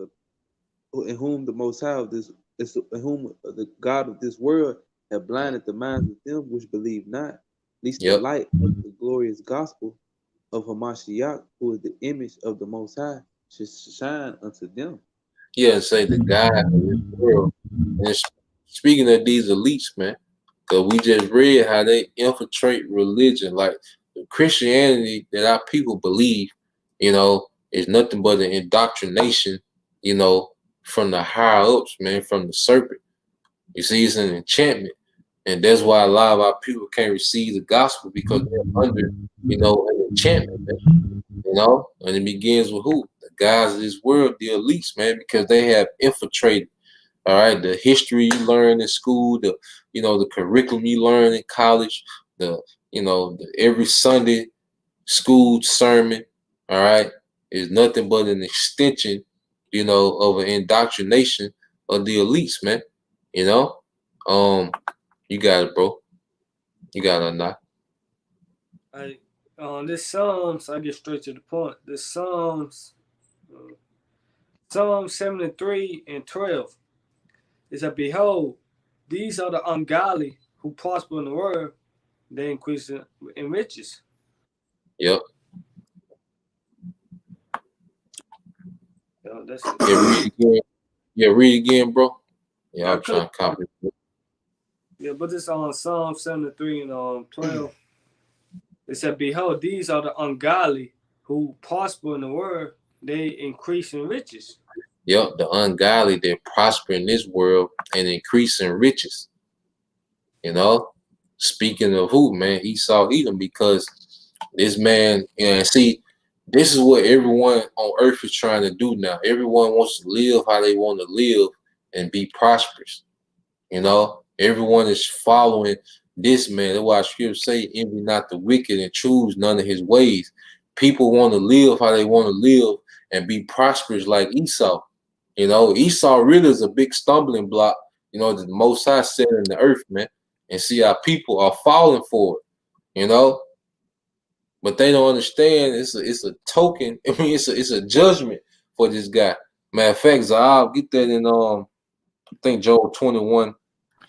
the Most High of this, in whom the God of this world have blinded the minds of them which believe not, lest the light of the glorious gospel of Hamashiach, who is the image of the Most High, should shine unto them. Yeah, say the God of this world. And speaking of these elites, man, because we just read how they infiltrate religion. Like the Christianity that our people believe, you know, is nothing but an indoctrination, you know, from the higher ups, man, from the serpent. You see, it's an enchantment. And that's why a lot of our people can't receive the gospel, because they're under, you know, an enchantment, man. You know, and it begins with who? The guys of this world, the elites, man, because they have infiltrated. All right, the history you learn in school, the, you know, the curriculum you learn in college, the, you know, every Sunday school sermon, all right, is nothing but an extension, you know, of an indoctrination of the elites, man. You know, you got it, bro. You got it, now. This Psalms, I get straight to the point. This Psalms 73 and 12. It said, behold, these are the ungodly who prosper in the world, they increase in riches. Yep. That's read again, bro. Yeah, I'm trying to copy. Yeah, but it's on Psalm 73 and 12. It said, behold, these are the ungodly who prosper in the world, they increase in riches. Yep, the ungodly, they prosper in this world and increase in riches. You know, speaking of who, man, Esau Edom, because this man, you know, see, this is what everyone on earth is trying to do now. Everyone wants to live how they want to live and be prosperous. You know, everyone is following this man. That's why Scripture say, envy not the wicked and choose none of his ways. People want to live how they want to live and be prosperous like Esau. You know, Esau really is a big stumbling block, you know, that the Most High set in the earth, man. And see how people are falling for it, you know. But they don't understand it's a token. I mean, it's a judgment for this guy. Matter of fact, I'll get that in I think Job 21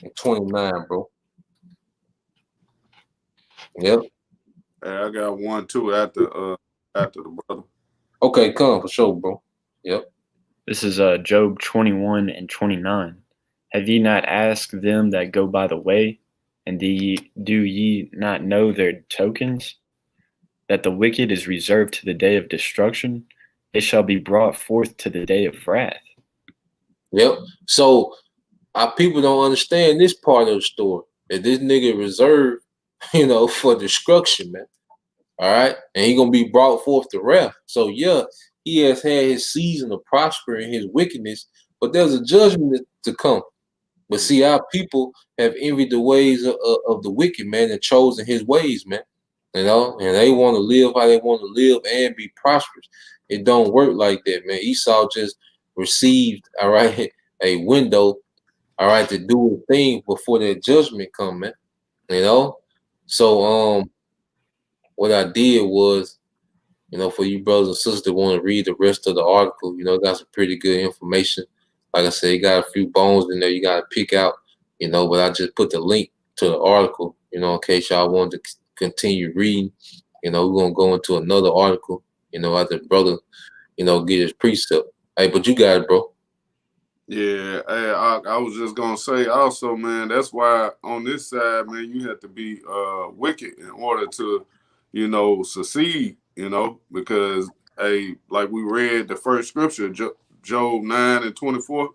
and 29, bro. Yep. Hey, I got one too after the brother. Okay, come for sure, bro. Yep. This is Job 21 and 29. Have ye not asked them that go by the way, and do ye not know their tokens? That the wicked is reserved to the day of destruction, it shall be brought forth to the day of wrath. Yep. So our people don't understand this part of the story. That this nigga reserved, you know, for destruction, man. All right. And he gonna be brought forth to wrath. So yeah, he has had his season of prospering his wickedness, but there's a judgment to come. But see, our people have envied the ways of the wicked, man, and chosen his ways, man. You know, and they want to live how they want to live and be prosperous. It don't work like that, man. Esau just received, all right, a window, all right, to do a thing before that judgment come, man. You know? So what I did was, you know, for you brothers and sisters that want to read the rest of the article, you know, got some pretty good information. Like I said, you got a few bones in there you got to pick out, you know, but I just put the link to the article, you know, in case y'all wanted to continue reading. You know, we're going to go into another article, you know, after the brother, you know, get his precept. Hey, but you got it, bro. Yeah, hey, I was just gonna say also, man, that's why on this side, man, you have to be wicked in order to, you know, succeed, you know, because hey, like we read the first scripture, Job 9 and 24,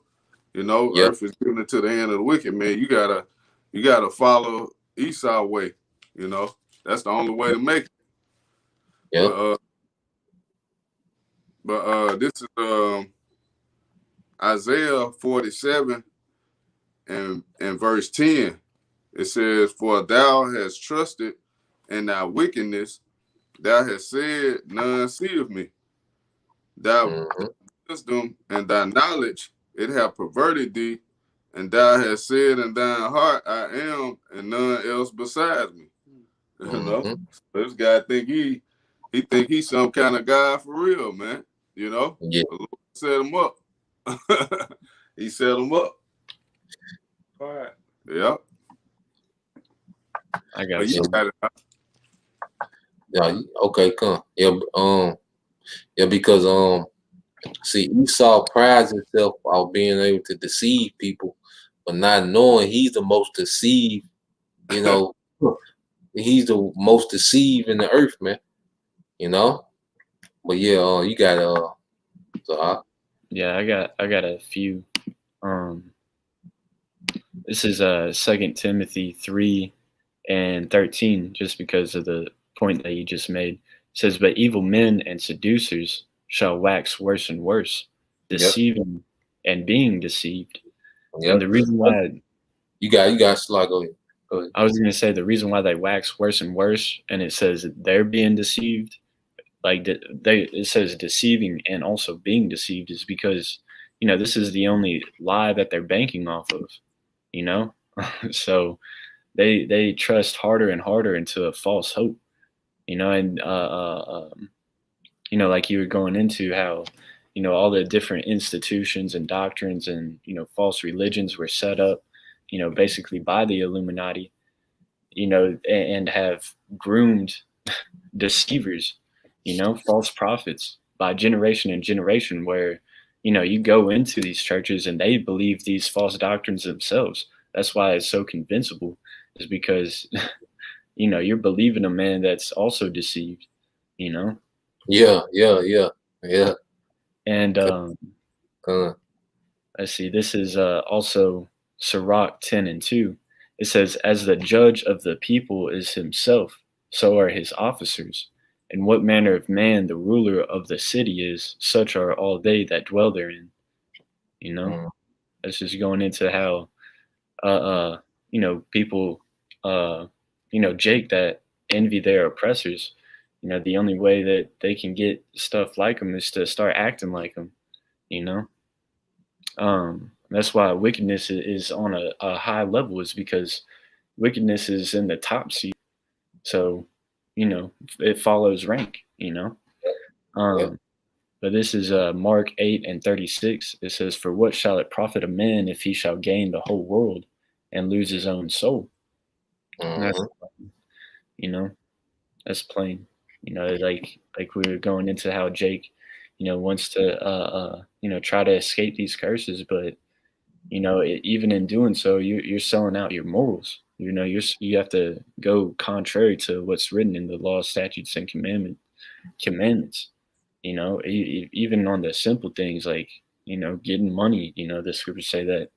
you know, Yep. earth is given into the hand of the wicked, man. You gotta follow Esau way, you know. That's the only way to make it. Yep. But this is Isaiah 47 and verse 10. It says, "For thou hast trusted in thy wickedness, thou hast said, none seeth me. Thy wisdom and thy knowledge, it hath perverted thee, and thou hast said in thine heart, I am, and none else besides me." You know, this guy think he's some kind of guy for real, man. You know, Yeah. the Lord set him up. He set him up. All right. Yeah. I got you. Yeah. Okay. Come. Yeah. Yeah. Because see, Esau prides himself on being able to deceive people, but not knowing he's the most deceived. You know, he's the most deceived in the earth, man. You know. But yeah, you got so yeah, I got a few. This is 2 Timothy 3 and 13, just because of the point that you just made. It says, "But evil men and seducers shall wax worse and worse, deceiving and being deceived." Yep. And the reason why you got slide, go ahead. I was gonna say the reason why they wax worse and worse, and it says they're being deceived, like it says deceiving and also being deceived, is because, you know, this is the only lie that they're banking off of, you know. So they trust harder and harder into a false hope, you know. And you know, like you were going into how, you know, all the different institutions and doctrines and, you know, false religions were set up, you know, basically by the Illuminati, you know, and have groomed deceivers, you know, false prophets by generation and generation, where, you know, you go into these churches and they believe these false doctrines themselves. That's why it's so convincible, is because, you know, you're believing a man that's also deceived, you know? Yeah. And let's see, this is also Sirach 10 and 2. It says, "As the judge of the people is himself, so are his officers. And what manner of man the ruler of the city is, such are all they that dwell therein." You know, that's just going into how, you know, people, you know, Jake, that envy their oppressors. You know, the only way that they can get stuff like them is to start acting like them, you know? That's why wickedness is on a high level, is because wickedness is in the top seat. So, it follows rank, Yeah. Um, but this is Mark 8:36. It says, "For what shall it profit a man if he shall gain the whole world and lose his own soul?" And that's, Mhm. you know, that's plain. Like we were going into how Jake, wants to, try to escape these curses, but even in doing so, you're selling out your morals. You have to go contrary to what's written in the law, statutes, and commandments. Even on the simple things like getting money. The scriptures say that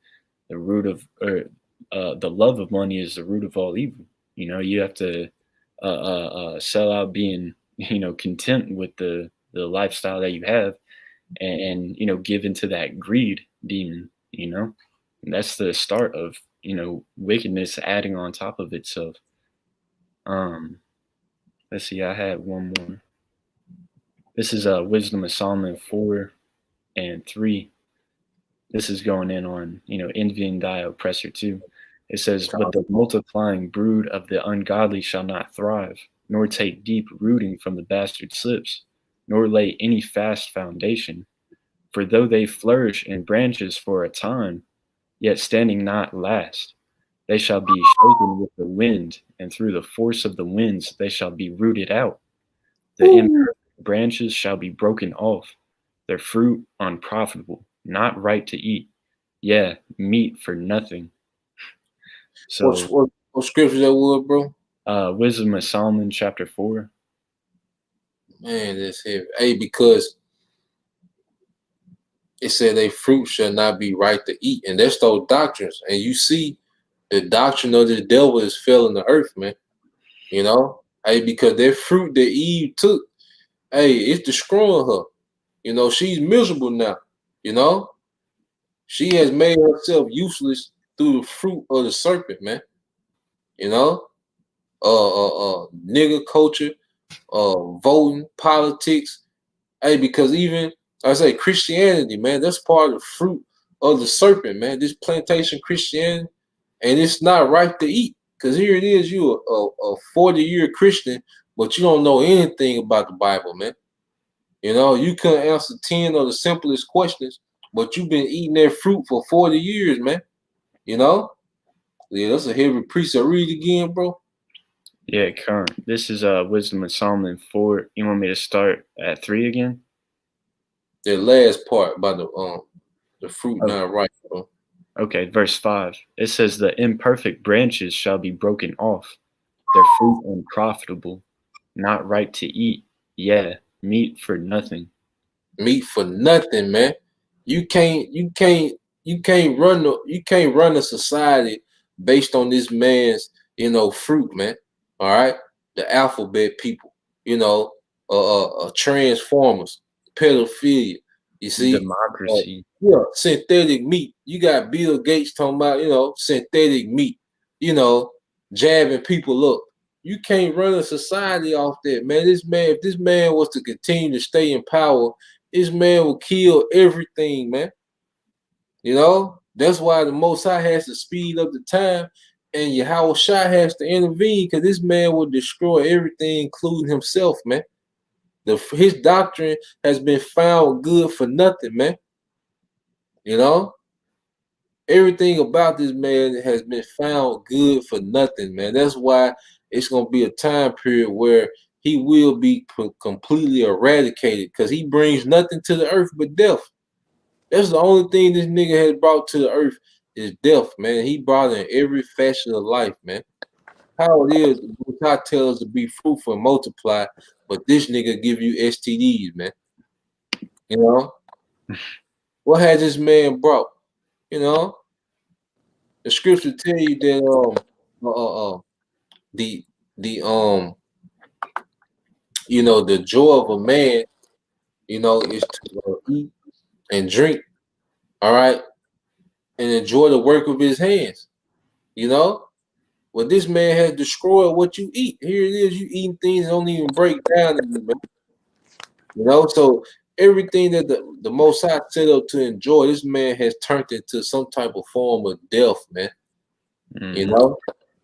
the root of or the love of money is the root of all evil. You have to sell out being content with the lifestyle that you have, and give into that greed demon. And that's the start of wickedness adding on top of itself. Um, let's see, I had one more. This is Wisdom of Solomon 4:3. This is going in on envying thy oppressor too. It says, "But the multiplying brood of the ungodly shall not thrive, nor take deep rooting from the bastard's lips, nor lay any fast foundation. For though they flourish in branches for a time, yet standing not last. They shall be shaken with the wind, and through the force of the winds they shall be rooted out. The imperfect branches shall be broken off, their fruit unprofitable, not right to eat, yeah, meat for nothing." So, What scripture that was, bro? Wisdom of Solomon, chapter 4. Man, that's heavy. Hey, because it said they fruit shall not be right to eat, and that's those doctrines. And you see, the doctrine of the devil is filling the earth, man. Hey, because that fruit that Eve took, hey, it's destroying her. She's miserable now. You know, she has made herself useless through the fruit of the serpent, man. You know, nigger culture, voting, politics. Hey, because even I say Christianity, man, that's part of the fruit of the serpent, man. This plantation Christianity, and it's not right to eat. Because here it is, you a 40-year Christian, but you don't know anything about the Bible, man. You couldn't answer 10 of the simplest questions, but you've been eating that fruit for 40 years, man. Yeah, that's a heavy precept. Read it again, bro. Yeah, current. This is Wisdom of Solomon 4. You want me to start at 3 again? The last part about the fruit Okay. not right, bro. Okay, verse 5. It says, "The imperfect branches shall be broken off, their fruit unprofitable, not right to eat, yeah, meat for nothing." Meat for nothing, man. You can't run a society based on this man's fruit, man. All right, the alphabet people, transformers, pedophilia. You see, Democracy. yeah, synthetic meat. You got Bill Gates talking about synthetic meat. Jabbing people up. You can't run a society off that, man. If this man was to continue to stay in power, this man will kill everything, man. That's why the Most High has to speed up the time, and Yahweh Shai has to intervene, because this man will destroy everything, including himself, man. His doctrine has been found good for nothing, man. Everything about this man has been found good for nothing, man. That's why it's gonna be a time period where he will be completely eradicated, because he brings nothing to the earth but death. That's the only thing this nigga has brought to the earth is death, man. He brought in every fashion of life, man. How it is, God tells us to be fruitful and multiply, but this nigga give you STDs, man. What has this man brought? The scripture tell you that the the joy of a man, is to eat and drink, all right, and enjoy the work of his hands. Well, this man has destroyed what you eat. Here it is, you eating things that don't even break down in you, man. So everything that the Most High set up to enjoy, this man has turned into some type of form of death, man. You know?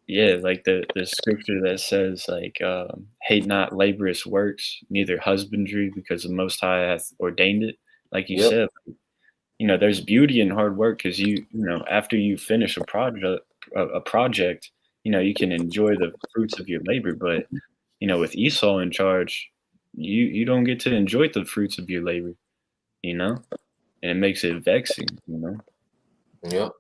Yeah, like the scripture that says like hate not laborious works, neither husbandry, because the Most High hath ordained it. Like you said, you know, there's beauty in hard work because you know, after you finish a project, you know, you can enjoy the fruits of your labor. But you know, with Esau in charge, you don't get to enjoy the fruits of your labor, you know, and it makes it vexing, you know. Yep.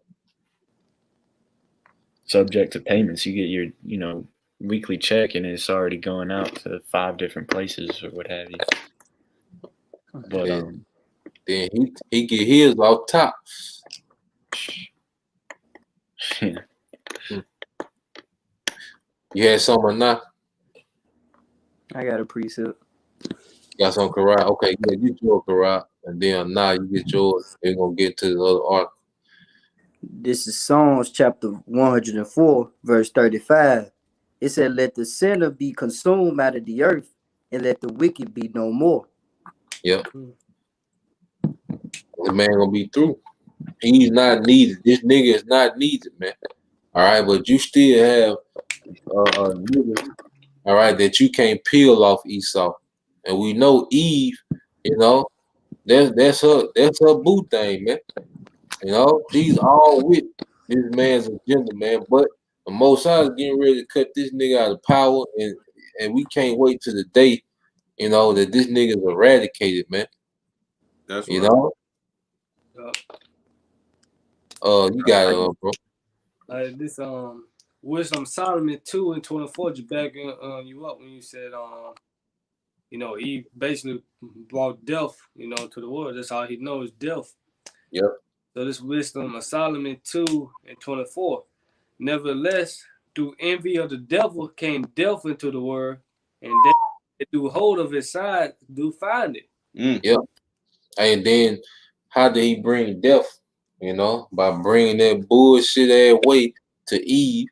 Subject to payments, you get your, you know, weekly check and it's already going out to 5 different places or what have you. But then he get his off top. Yeah. You had some or not? I got a precept. Got some Karat. Okay, yeah, you your Karat, and then now you get yours. They're gonna get to the other article. This is Psalms chapter 104, verse 35. It said, let the sinner be consumed out of the earth, and let the wicked be no more. Yep. The man gonna be through. He's not needed. This nigga is not needed, man. All right, but you still have niggas, all right, that you can't peel off Esau. And we know Eve, you know, that's her boo thing, man. You know, she's all with this man's agenda, man. But the Most High is getting ready to cut this nigga out of power, and we can't wait till the day, you know, that this nigga is eradicated, man. That's you right. know. You got it, bro. This Wisdom Solomon 2:24 just backing you up when you said you know, he basically brought death, you know, to the world. That's all he knows, death. Yep. So this Wisdom of Solomon 2:24. Nevertheless, through envy of the devil came death into the world, and they through hold of his side do find it. Yep. And then how did he bring death? You know, by bringing that bullshit ass weight to Eve.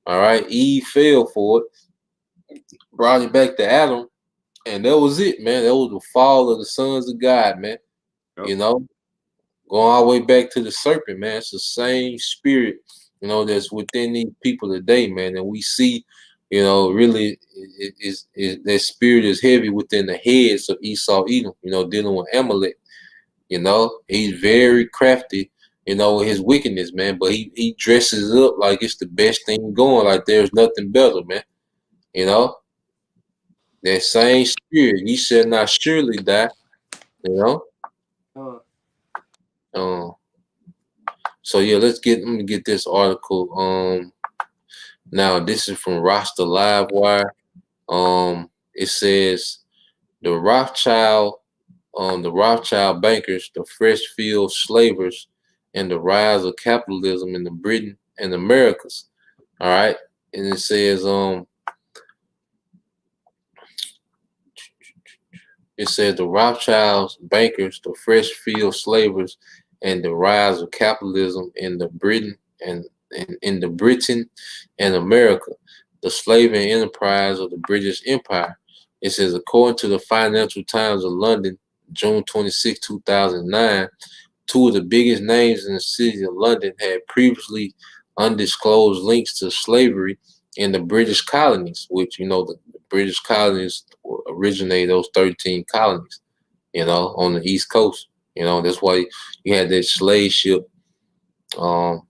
All right, Eve fell for it, brought it back to Adam, and that was it, man. That was the fall of the sons of God, man. Yep. You know, going all the way back to the serpent, man. It's the same spirit, you know, that's within these people today, man. And we see, you know, really that spirit is heavy within the heads of Esau, Edom, you know, dealing with Amalek. You know, he's very crafty, you know, his wickedness, man. But he dresses up like it's the best thing going, like there's nothing better, man. You know, that same spirit, he shall not surely die. You know. So yeah, let me get this article. Now this is from Rasta Livewire. It says the Rothschild bankers, the Freshfield slavers, and the rise of capitalism in the Britain and Americas. All right. And it says, the Rothschilds, bankers, the Freshfield slavers, and the rise of capitalism in the Britain and in the Britain and America, the slaving enterprise of the British Empire. It says, according to the Financial Times of London, June 26, 2009, two of the biggest names in the city of London had previously undisclosed links to slavery in the British colonies, which, you know, the British colonies originated those 13 colonies, you know, on the East Coast. You know, that's why you had that slave ship come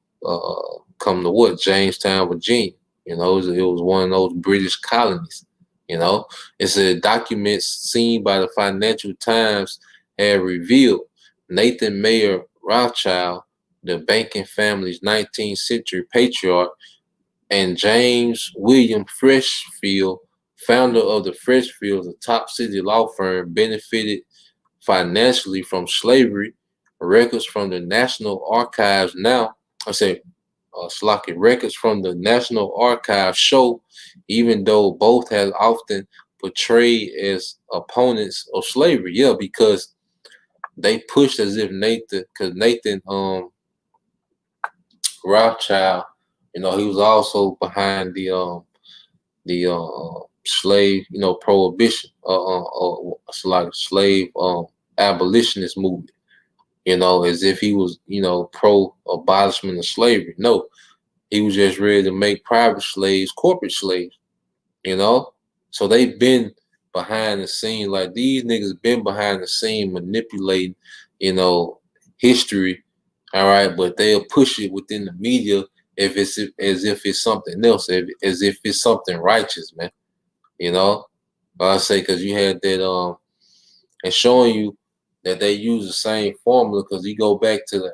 to what? Jamestown, Virginia. You know, it was one of those British colonies. You know, it said documents seen by the Financial Times have revealed Nathan Mayer Rothschild, the banking family's 19th century patriarch, and James William Freshfield, founder of the Freshfields, a top city law firm, benefited financially from slavery. Records from the National Archives records from the National Archives show, even though both have often portrayed as opponents of slavery. Yeah, because they pushed as if Nathan Rothschild, you know, he was also behind the slave, you know, prohibition, slave abolitionist movement, you know, as if he was, you know, pro-abolishment of slavery. No, he was just ready to make private slaves corporate slaves, you know? So they've been behind the scene, like these niggas been behind the scene manipulating, you know, history, all right, but they'll push it within the media if it's as if it's something else, as if it's something righteous, man. You know? I say because you had that and showing you that they use the same formula because you go back to the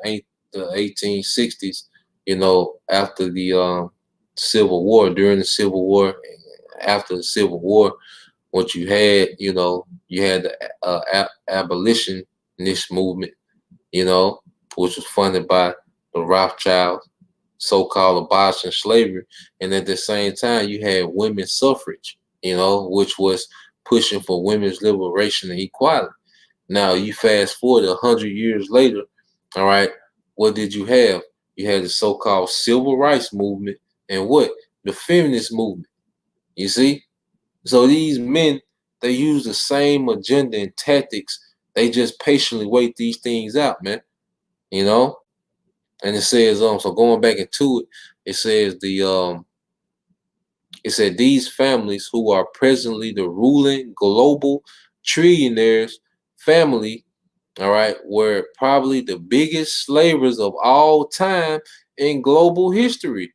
1860s, you know, after the Civil War, during the Civil War, after the Civil War, what you had, you know, you had the abolitionist movement, you know, which was funded by the Rothschilds, so-called abolishing slavery, and at the same time you had women's suffrage, you know, which was pushing for women's liberation and equality. Now you fast forward 100 years later, all right, what did you have? You had the so-called civil rights movement and what? The feminist movement. You see? So these men, they use the same agenda and tactics. They just patiently wait these things out, man. You know? And it says, so going back into it, it says it said these families who are presently the ruling global trillionaires family, all right, were probably the biggest slavers of all time in global history.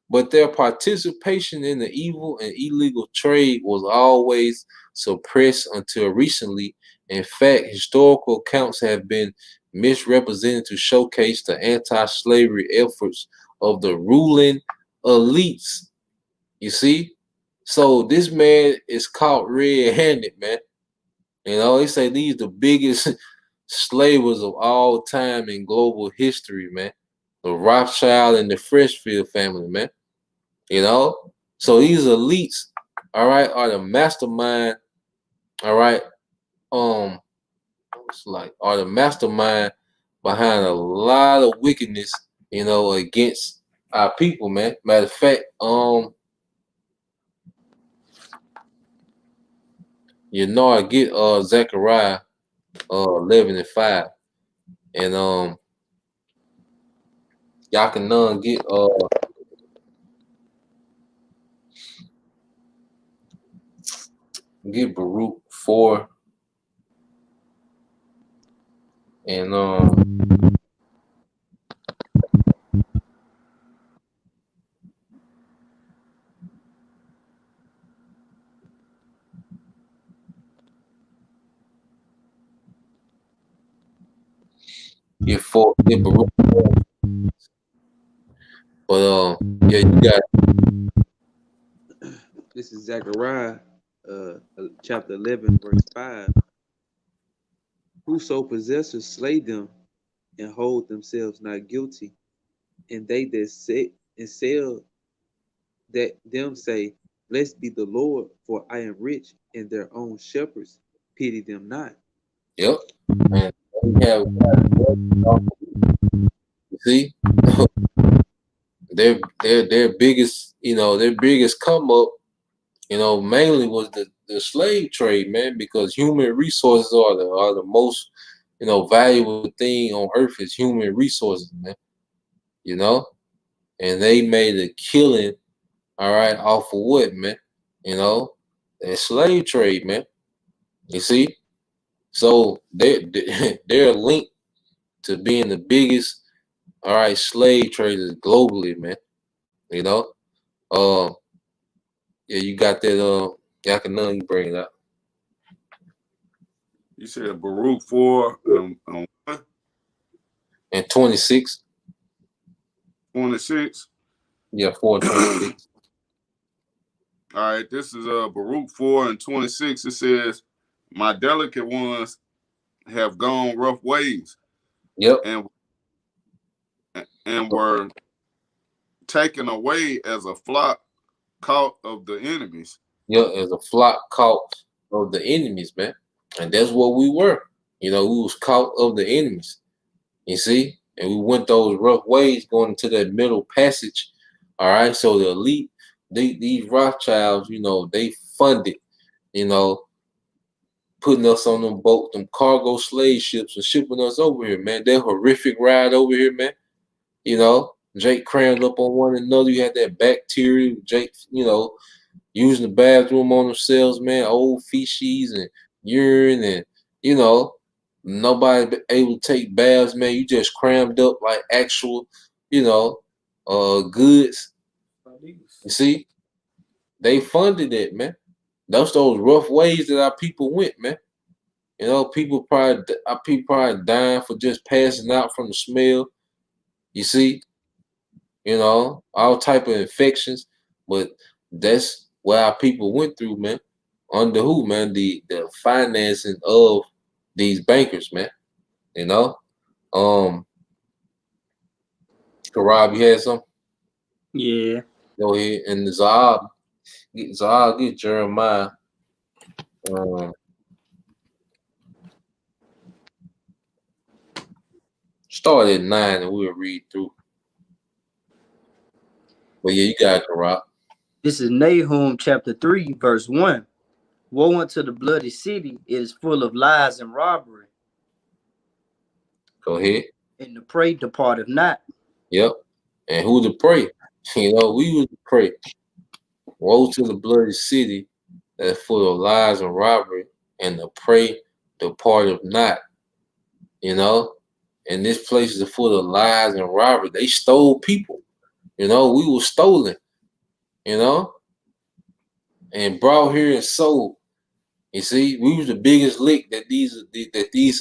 But their participation in the evil and illegal trade was always suppressed until recently. In fact, historical accounts have been misrepresented to showcase the anti-slavery efforts of the ruling elites. You see? So this man is caught red-handed, man. You know, they say these the biggest slavers of all time in global history, man. The Rothschild and the Freshfield family, man. You know? So these elites, all right, are the mastermind, all right, it's like are the mastermind behind a lot of wickedness, you know, against our people, man. Matter of fact, you know, I get Zechariah 11:5, and y'all can get Baruch 4 and get Baruch 4. But yeah, you got This is Zechariah, chapter 11, verse 5. Whoso possessors slay them and hold themselves not guilty, and they that sit and sell that them say, blessed be the Lord, for I am rich, and their own shepherds pity them not. yep. And we have see their biggest, you know, their biggest come up, you know, mainly was the slave trade, man, because human resources are the most, you know, valuable thing on earth is human resources, man. You know? And they made a killing, all right, off of what, man? You know, that slave trade, man. You see? So they're linked to being the biggest, all right, slave traders globally, man. You know? Yeah, you got that y'all can know you bring it up. You said Baruch 4 And 26. 26. Yeah, 4:26. All right, this is Baruch 4 and 26. It says, my delicate ones have gone rough ways. Yep. And were taken away as a flock caught of the enemies. Yep, as a flock caught of the enemies, man. And that's what we were. You know, we was caught of the enemies. You see? And we went those rough ways going into that middle passage. All right. So the elite, these Rothschilds, you know, they funded, you know, putting us on them boats, them cargo slave ships, and shipping us over here, man. That horrific ride over here, man. You know, Jake crammed up on one another. You had that bacteria. Jake, you know, using the bathroom on themselves, man. Old feces and urine, and you know, nobody able to take baths, man. You just crammed up like actual, you know, goods. You see, they funded it, man. Those rough ways that our people went, man. You know, our people probably dying for just passing out from the smell. You see, you know, all type of infections, but that's what our people went through, man. Under who, man? The financing of these bankers, man. You know, Karab, you had some? Yeah. Go ahead, and Zahab, get Jeremiah. Start at 9 and we'll read through. But yeah, you got it, Karab. This is Nahum chapter 3, verse 1. Woe unto the bloody city, it is full of lies and robbery. Go ahead. And the prey departeth not. Yep. And who to pray? You know, we would pray. Woe to the bloody city that is full of lies and robbery, and the prey departeth not. You know, and this place is full of lies and robbery. They stole people. You know, we were stolen. You know, and brought here and sold. You see, we was the biggest lick that these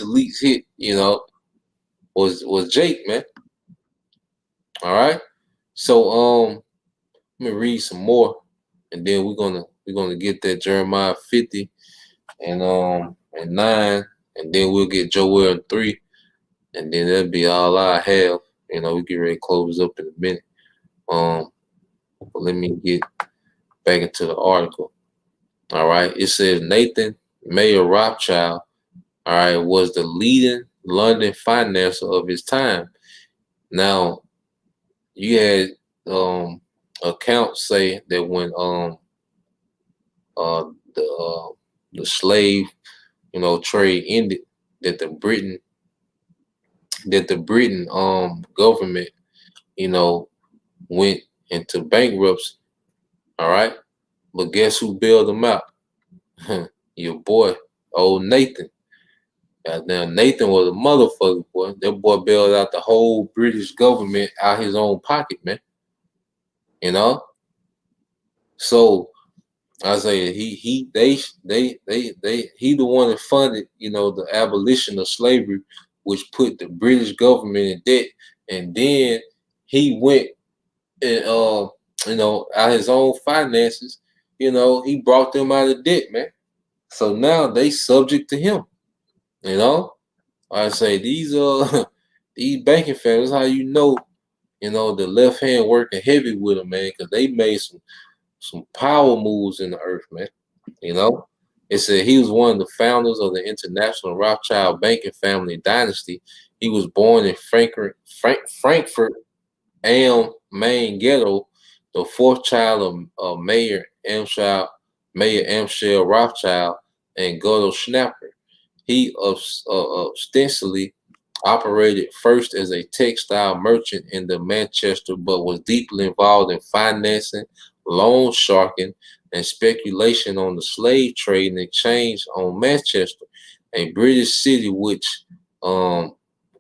elites hit. You know, was Jake, man. All right. So let me read some more, and then we're gonna get that Jeremiah 50 and 9, and then we'll get Joel 3, and then that'll be all I have. You know, we get ready to close up in a minute. But let me get back into the article. All right. It says Nathan Mayer Rothschild, all right, was the leading London financier of his time. Now, you had accounts say that when the slave, you know, trade ended, that the Britain government, you know, went into bankruptcy. All right, but guess who bailed them out? Your boy, old Nathan. Goddamn, Nathan was a motherfucker, boy. That boy bailed out the whole British government out his own pocket, man. You know. So I say he the one that funded, you know, the abolition of slavery, which put the British government in debt, and then he went and you know, out his own finances, you know, he brought them out of debt, man. So now they subject to him. You know, I say these these banking families, how you know the left hand working heavy with them, man, because they made some power moves in the earth, man. You know, it said he was one of the founders of the International Rothschild banking family dynasty. He was born in Frankfurt am Main ghetto, the fourth child of Mayer Amschel Rothschild and Gottlob Schnapper. He ostensibly operated first as a textile merchant in the Manchester, but was deeply involved in financing, loan sharking, and speculation on the slave trade and exchange on Manchester, a British city which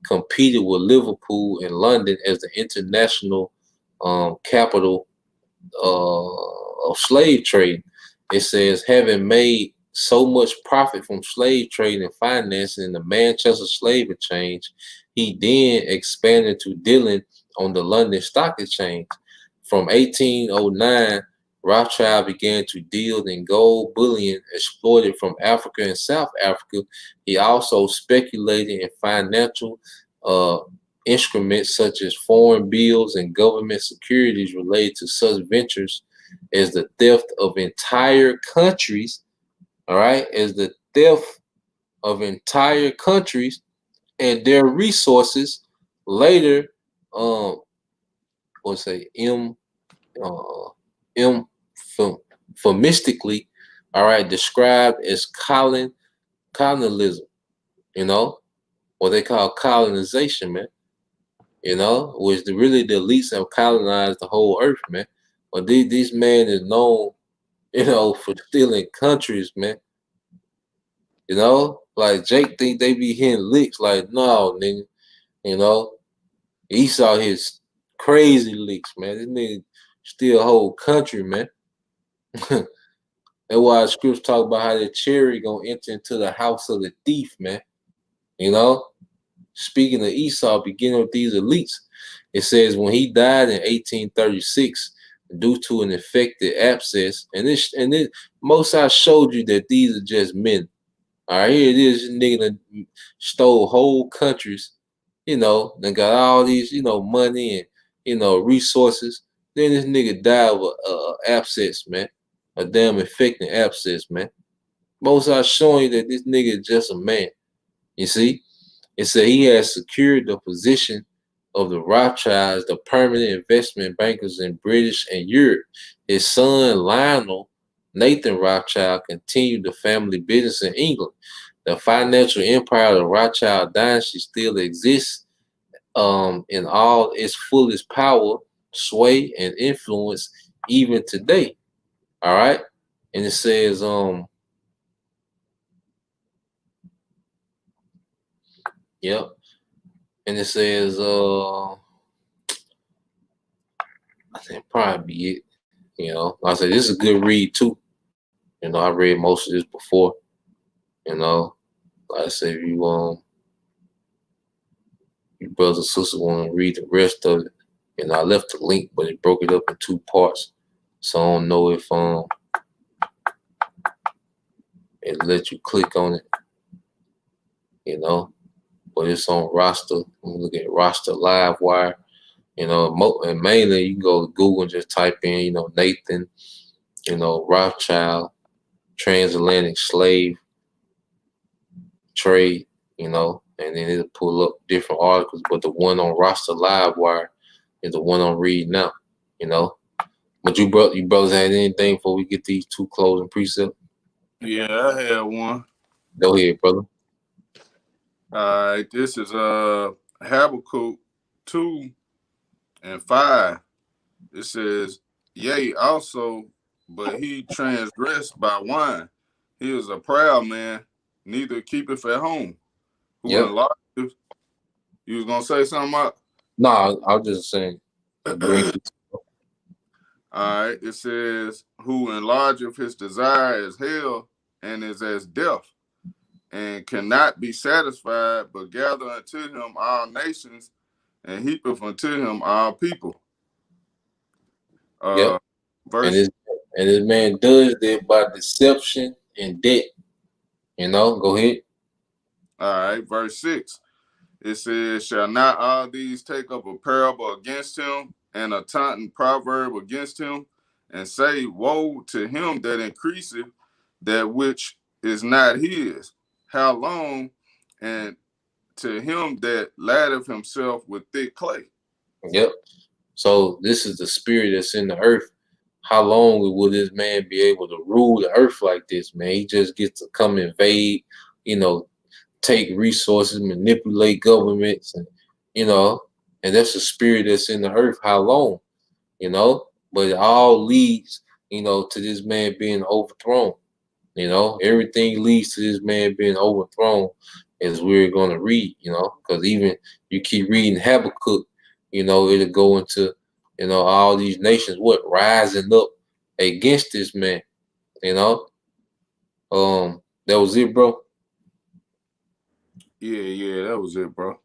competed with Liverpool and London as the international capital of slave trade. It says, having made so much profit from slave trade and financing in the Manchester Slave Exchange, he then expanded to dealing on the London Stock Exchange. From 1809, Rothschild began to deal in gold bullion exploited from Africa and South Africa. He also speculated in financial instruments such as foreign bills and government securities related to such ventures as the theft of entire countries. All right, as the theft of entire countries and their resources. Later, euphemistically, all right, described as Colin colonialism, you know, what they call colonization, man. You know, which really the elites have colonized the whole earth, man. But these men is known, you know, for stealing countries, man. You know, like Jake think they be hitting licks, like no, nigga. You know, Esau hits crazy licks, man. This nigga steal a whole country, man. That's why scripts talk about how the cherry gonna enter into the house of the thief, man. You know, speaking of Esau, beginning with these elites, it says when he died in 1836 due to an infected abscess, and this Mosai showed you that these are just men. All right, here it is, this nigga that stole whole countries, you know, and got all these, you know, money and, you know, resources. Then this nigga died of a abscess, man. A damn infected abscess, man. Mosai showing you that this nigga is just a man. You see? It said he has secured the position of the Rothschilds, the permanent investment bankers in British and Europe. His son Lionel Nathan Rothschild continued the family business in England. The financial empire of the Rothschild dynasty still exists in all its fullest power, sway, and influence even today. All right. And it says, yep. And it says, I think probably be it. You know, like I said, this is a good read too. You know, I read most of this before. You know, like I said, if you brothers and sisters want to read the rest of it, you know, I left the link, but it broke it up in 2 parts. So I don't know if it let you click on it. You know, but it's on roster. I'm looking at roster Livewire. You know, and mainly you can go to Google and just type in, you know, Nathan, you know, Rothschild, transatlantic slave trade, you know, and then it'll pull up different articles. But the one on roster Livewire is the one I'm reading now, you know. But you brothers had anything before we get these 2 closing precepts? Yeah, I had one. Go ahead, brother. All right, this is Habakkuk 2 and 5. It says, yea, also, but he transgressed by wine. He is a proud man, neither keepeth at home. Who enlargeth? You was gonna say something about? No, I was just saying. All right, it says, who enlargeth his desire as hell and is as death, and cannot be satisfied, but gather unto him all nations, and heapeth unto him all people. Yep. Verse, and this man does that by deception and debt. You know, go ahead. All right, verse 6. It says, shall not all these take up a parable against him, and a taunting proverb against him, and say, woe to him that increaseth that which is not his? How long? And to him that laddeth himself with thick clay. Yep. So this is the spirit that's in the earth. How long will this man be able to rule the earth like this, man? He just gets to come invade, you know, take resources, manipulate governments, and, you know, and that's the spirit that's in the earth. How long? You know, but it all leads, you know, to this man being overthrown. You know, everything leads to this man being overthrown, as we're going to read, you know, because even you keep reading Habakkuk, you know, it'll go into, you know, all these nations, rising up against this man, you know. That was it, bro. Yeah, that was it, bro.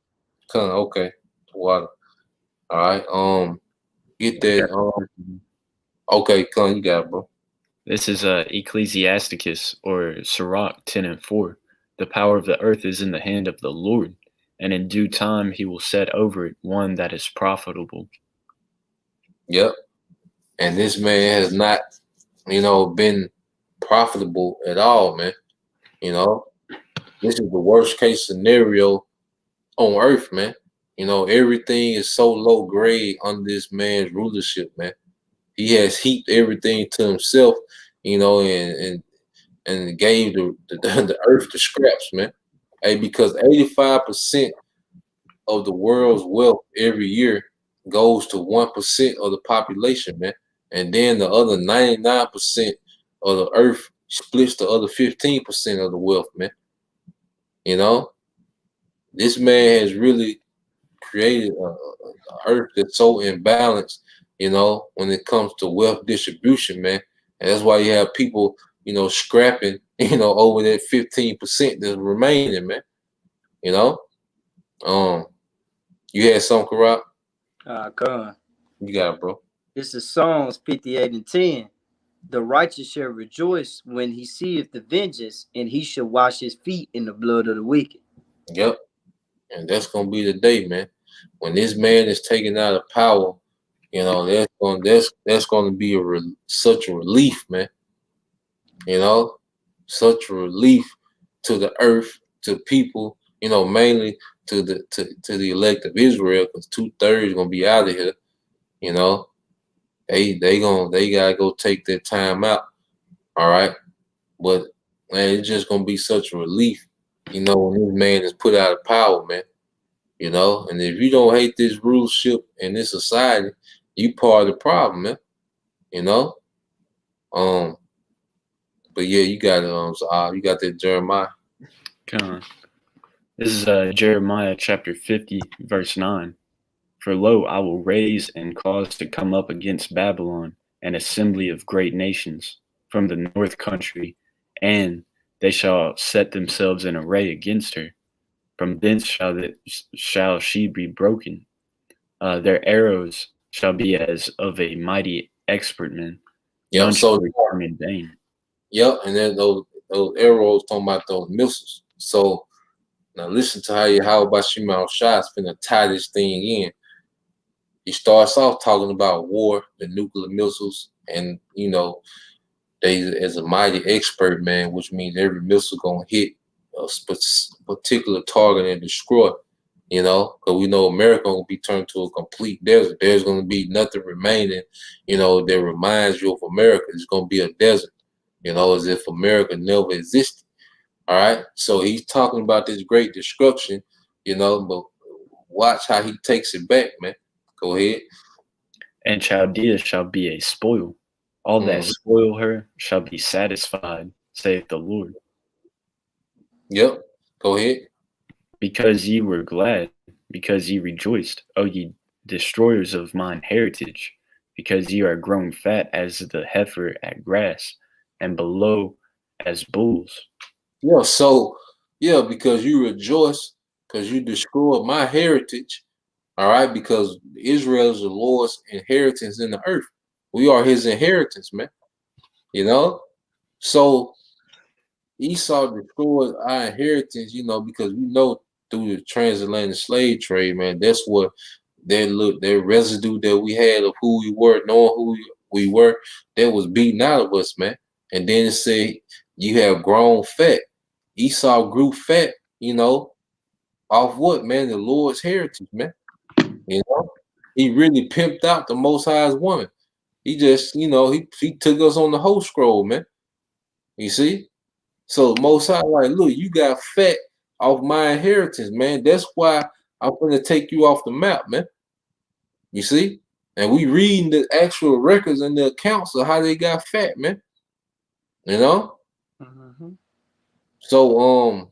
Okay. Water. All right. Get that. Okay, you got it, bro. This is Ecclesiasticus or Sirach 10 and 4. The power of the earth is in the hand of the Lord, and in due time he will set over it one that is profitable. Yep. And this man has not, you know, been profitable at all, man. You know, this is the worst case scenario on earth, man. You know, everything is so low grade under this man's rulership, man. He has heaped everything to himself, you know, and and gave the earth the scraps, man. Hey, because 85% of the world's wealth every year goes to 1% of the population, man. And then the other 99% of the earth splits the other 15% of the wealth, man. You know, this man has really created a earth that's so imbalanced, you know, when it comes to wealth distribution, man. And that's why you have people, you know, scrapping, you know, over that 15% that's remaining, man. You know, you had some, Karak? Come. You got it, bro. This is Psalms 58 and 10. The righteous shall rejoice when he seeth the vengeance, and he shall wash his feet in the blood of the wicked. Yep. And that's gonna be the day, man. When this man is taken out of power, you know, that's gonna be such a relief, man. You know, such a relief to the earth, to people, you know, mainly to the elect of Israel, because 2/3 gonna be out of here. You know, they gotta go take their time out. All right, but man, it's just gonna be such a relief, you know, when this man is put out of power, man. You know, and if you don't hate this rulership in this society, you part of the problem, man. You know, but yeah, you got you got that Jeremiah. Come on. This is Jeremiah chapter 50, verse 9. For lo, I will raise and cause to come up against Babylon an assembly of great nations from the north country, and they shall set themselves in array against her. From thence shall she be broken. Their arrows shall be as of a mighty expertman. Yeah, so return in vain. Yep, and then those arrows talking about those missiles. So now listen to how Bashim al-Shah is finna tie this thing in. He starts off talking about war, the nuclear missiles, and you know, they as a mighty expert, man, which means every missile gonna hit a particular target and destroy. You know, because we know America gonna be turned to a complete desert. There's gonna be nothing remaining, you know, that reminds you of America. It's gonna be a desert, you know, as if America never existed. All right. So he's talking about this great destruction, you know, but watch how he takes it back, man. Go ahead. And Chaldea shall be a spoil. All that spoil her shall be satisfied, saith the Lord. Yep. Go ahead. Because ye were glad, because ye rejoiced, O ye destroyers of mine heritage, because ye are grown fat as the heifer at grass, and below as bulls. Yeah, so yeah, because you rejoice, because you destroyed my heritage. All right, because Israel is the Lord's inheritance in the earth. We are his inheritance, man. You know? So Esau destroyed our inheritance, you know, because we know through the transatlantic slave trade, man, that's what their residue that we had of who we were, knowing who we were, that was beaten out of us, man. And then it said you have grown fat. Esau grew fat, you know, off what, man? The Lord's heritage, man. You know, he really pimped out the Most High's woman. He just, you know, he took us on the whole scroll, man. You see? So Most High, like, look, you got fat off my inheritance, man. That's why I'm gonna take you off the map, man. You see? And we reading the actual records and the accounts of how they got fat, man. You know? Mm-hmm. So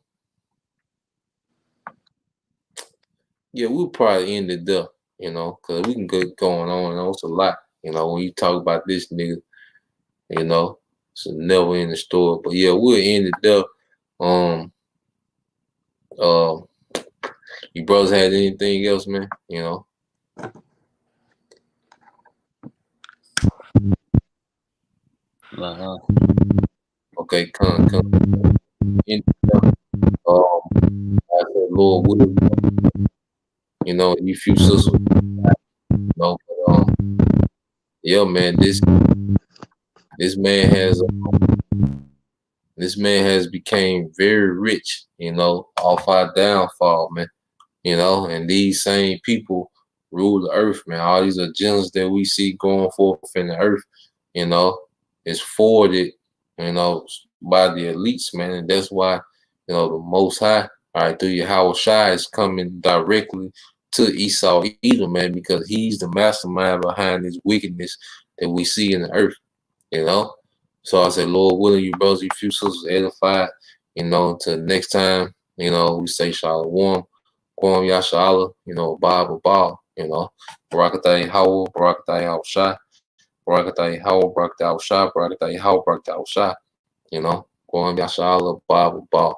yeah, we'll probably end it there, you know, because we can get going on and on. It's a lot, you know, when you talk about this nigga, you know, it's a never ending story. But yeah, we'll end it there. You brothers had anything else, man? You know? Okay, come. I said, Lord, you know, you few sisters, you know, but, yeah, man, this man has became very rich, you know, off our downfall, man. You know, and these same people rule the earth, man. All these agendas that we see going forth in the earth, you know, is forwarded, you know, by the elites, man. And that's why, you know, the Most High, all right, through Yahweh Shai is coming directly to Esau Edom, man, because he's the mastermind behind this wickedness that we see in the earth, you know. So I said, Lord willing, you brothers, you few sisters edified, you know, until next time, you know, we say Shalom, Kwam Yashala, you know, Ba, you know, Barakatah Yahweh, Barakatah Yahweh Shai, Barakatah Yahweh, Barakatah Yahweh Shai, Barakatah Yahweh, Barakatah Yahweh Shai, you know, Kwam Yashala, Ba.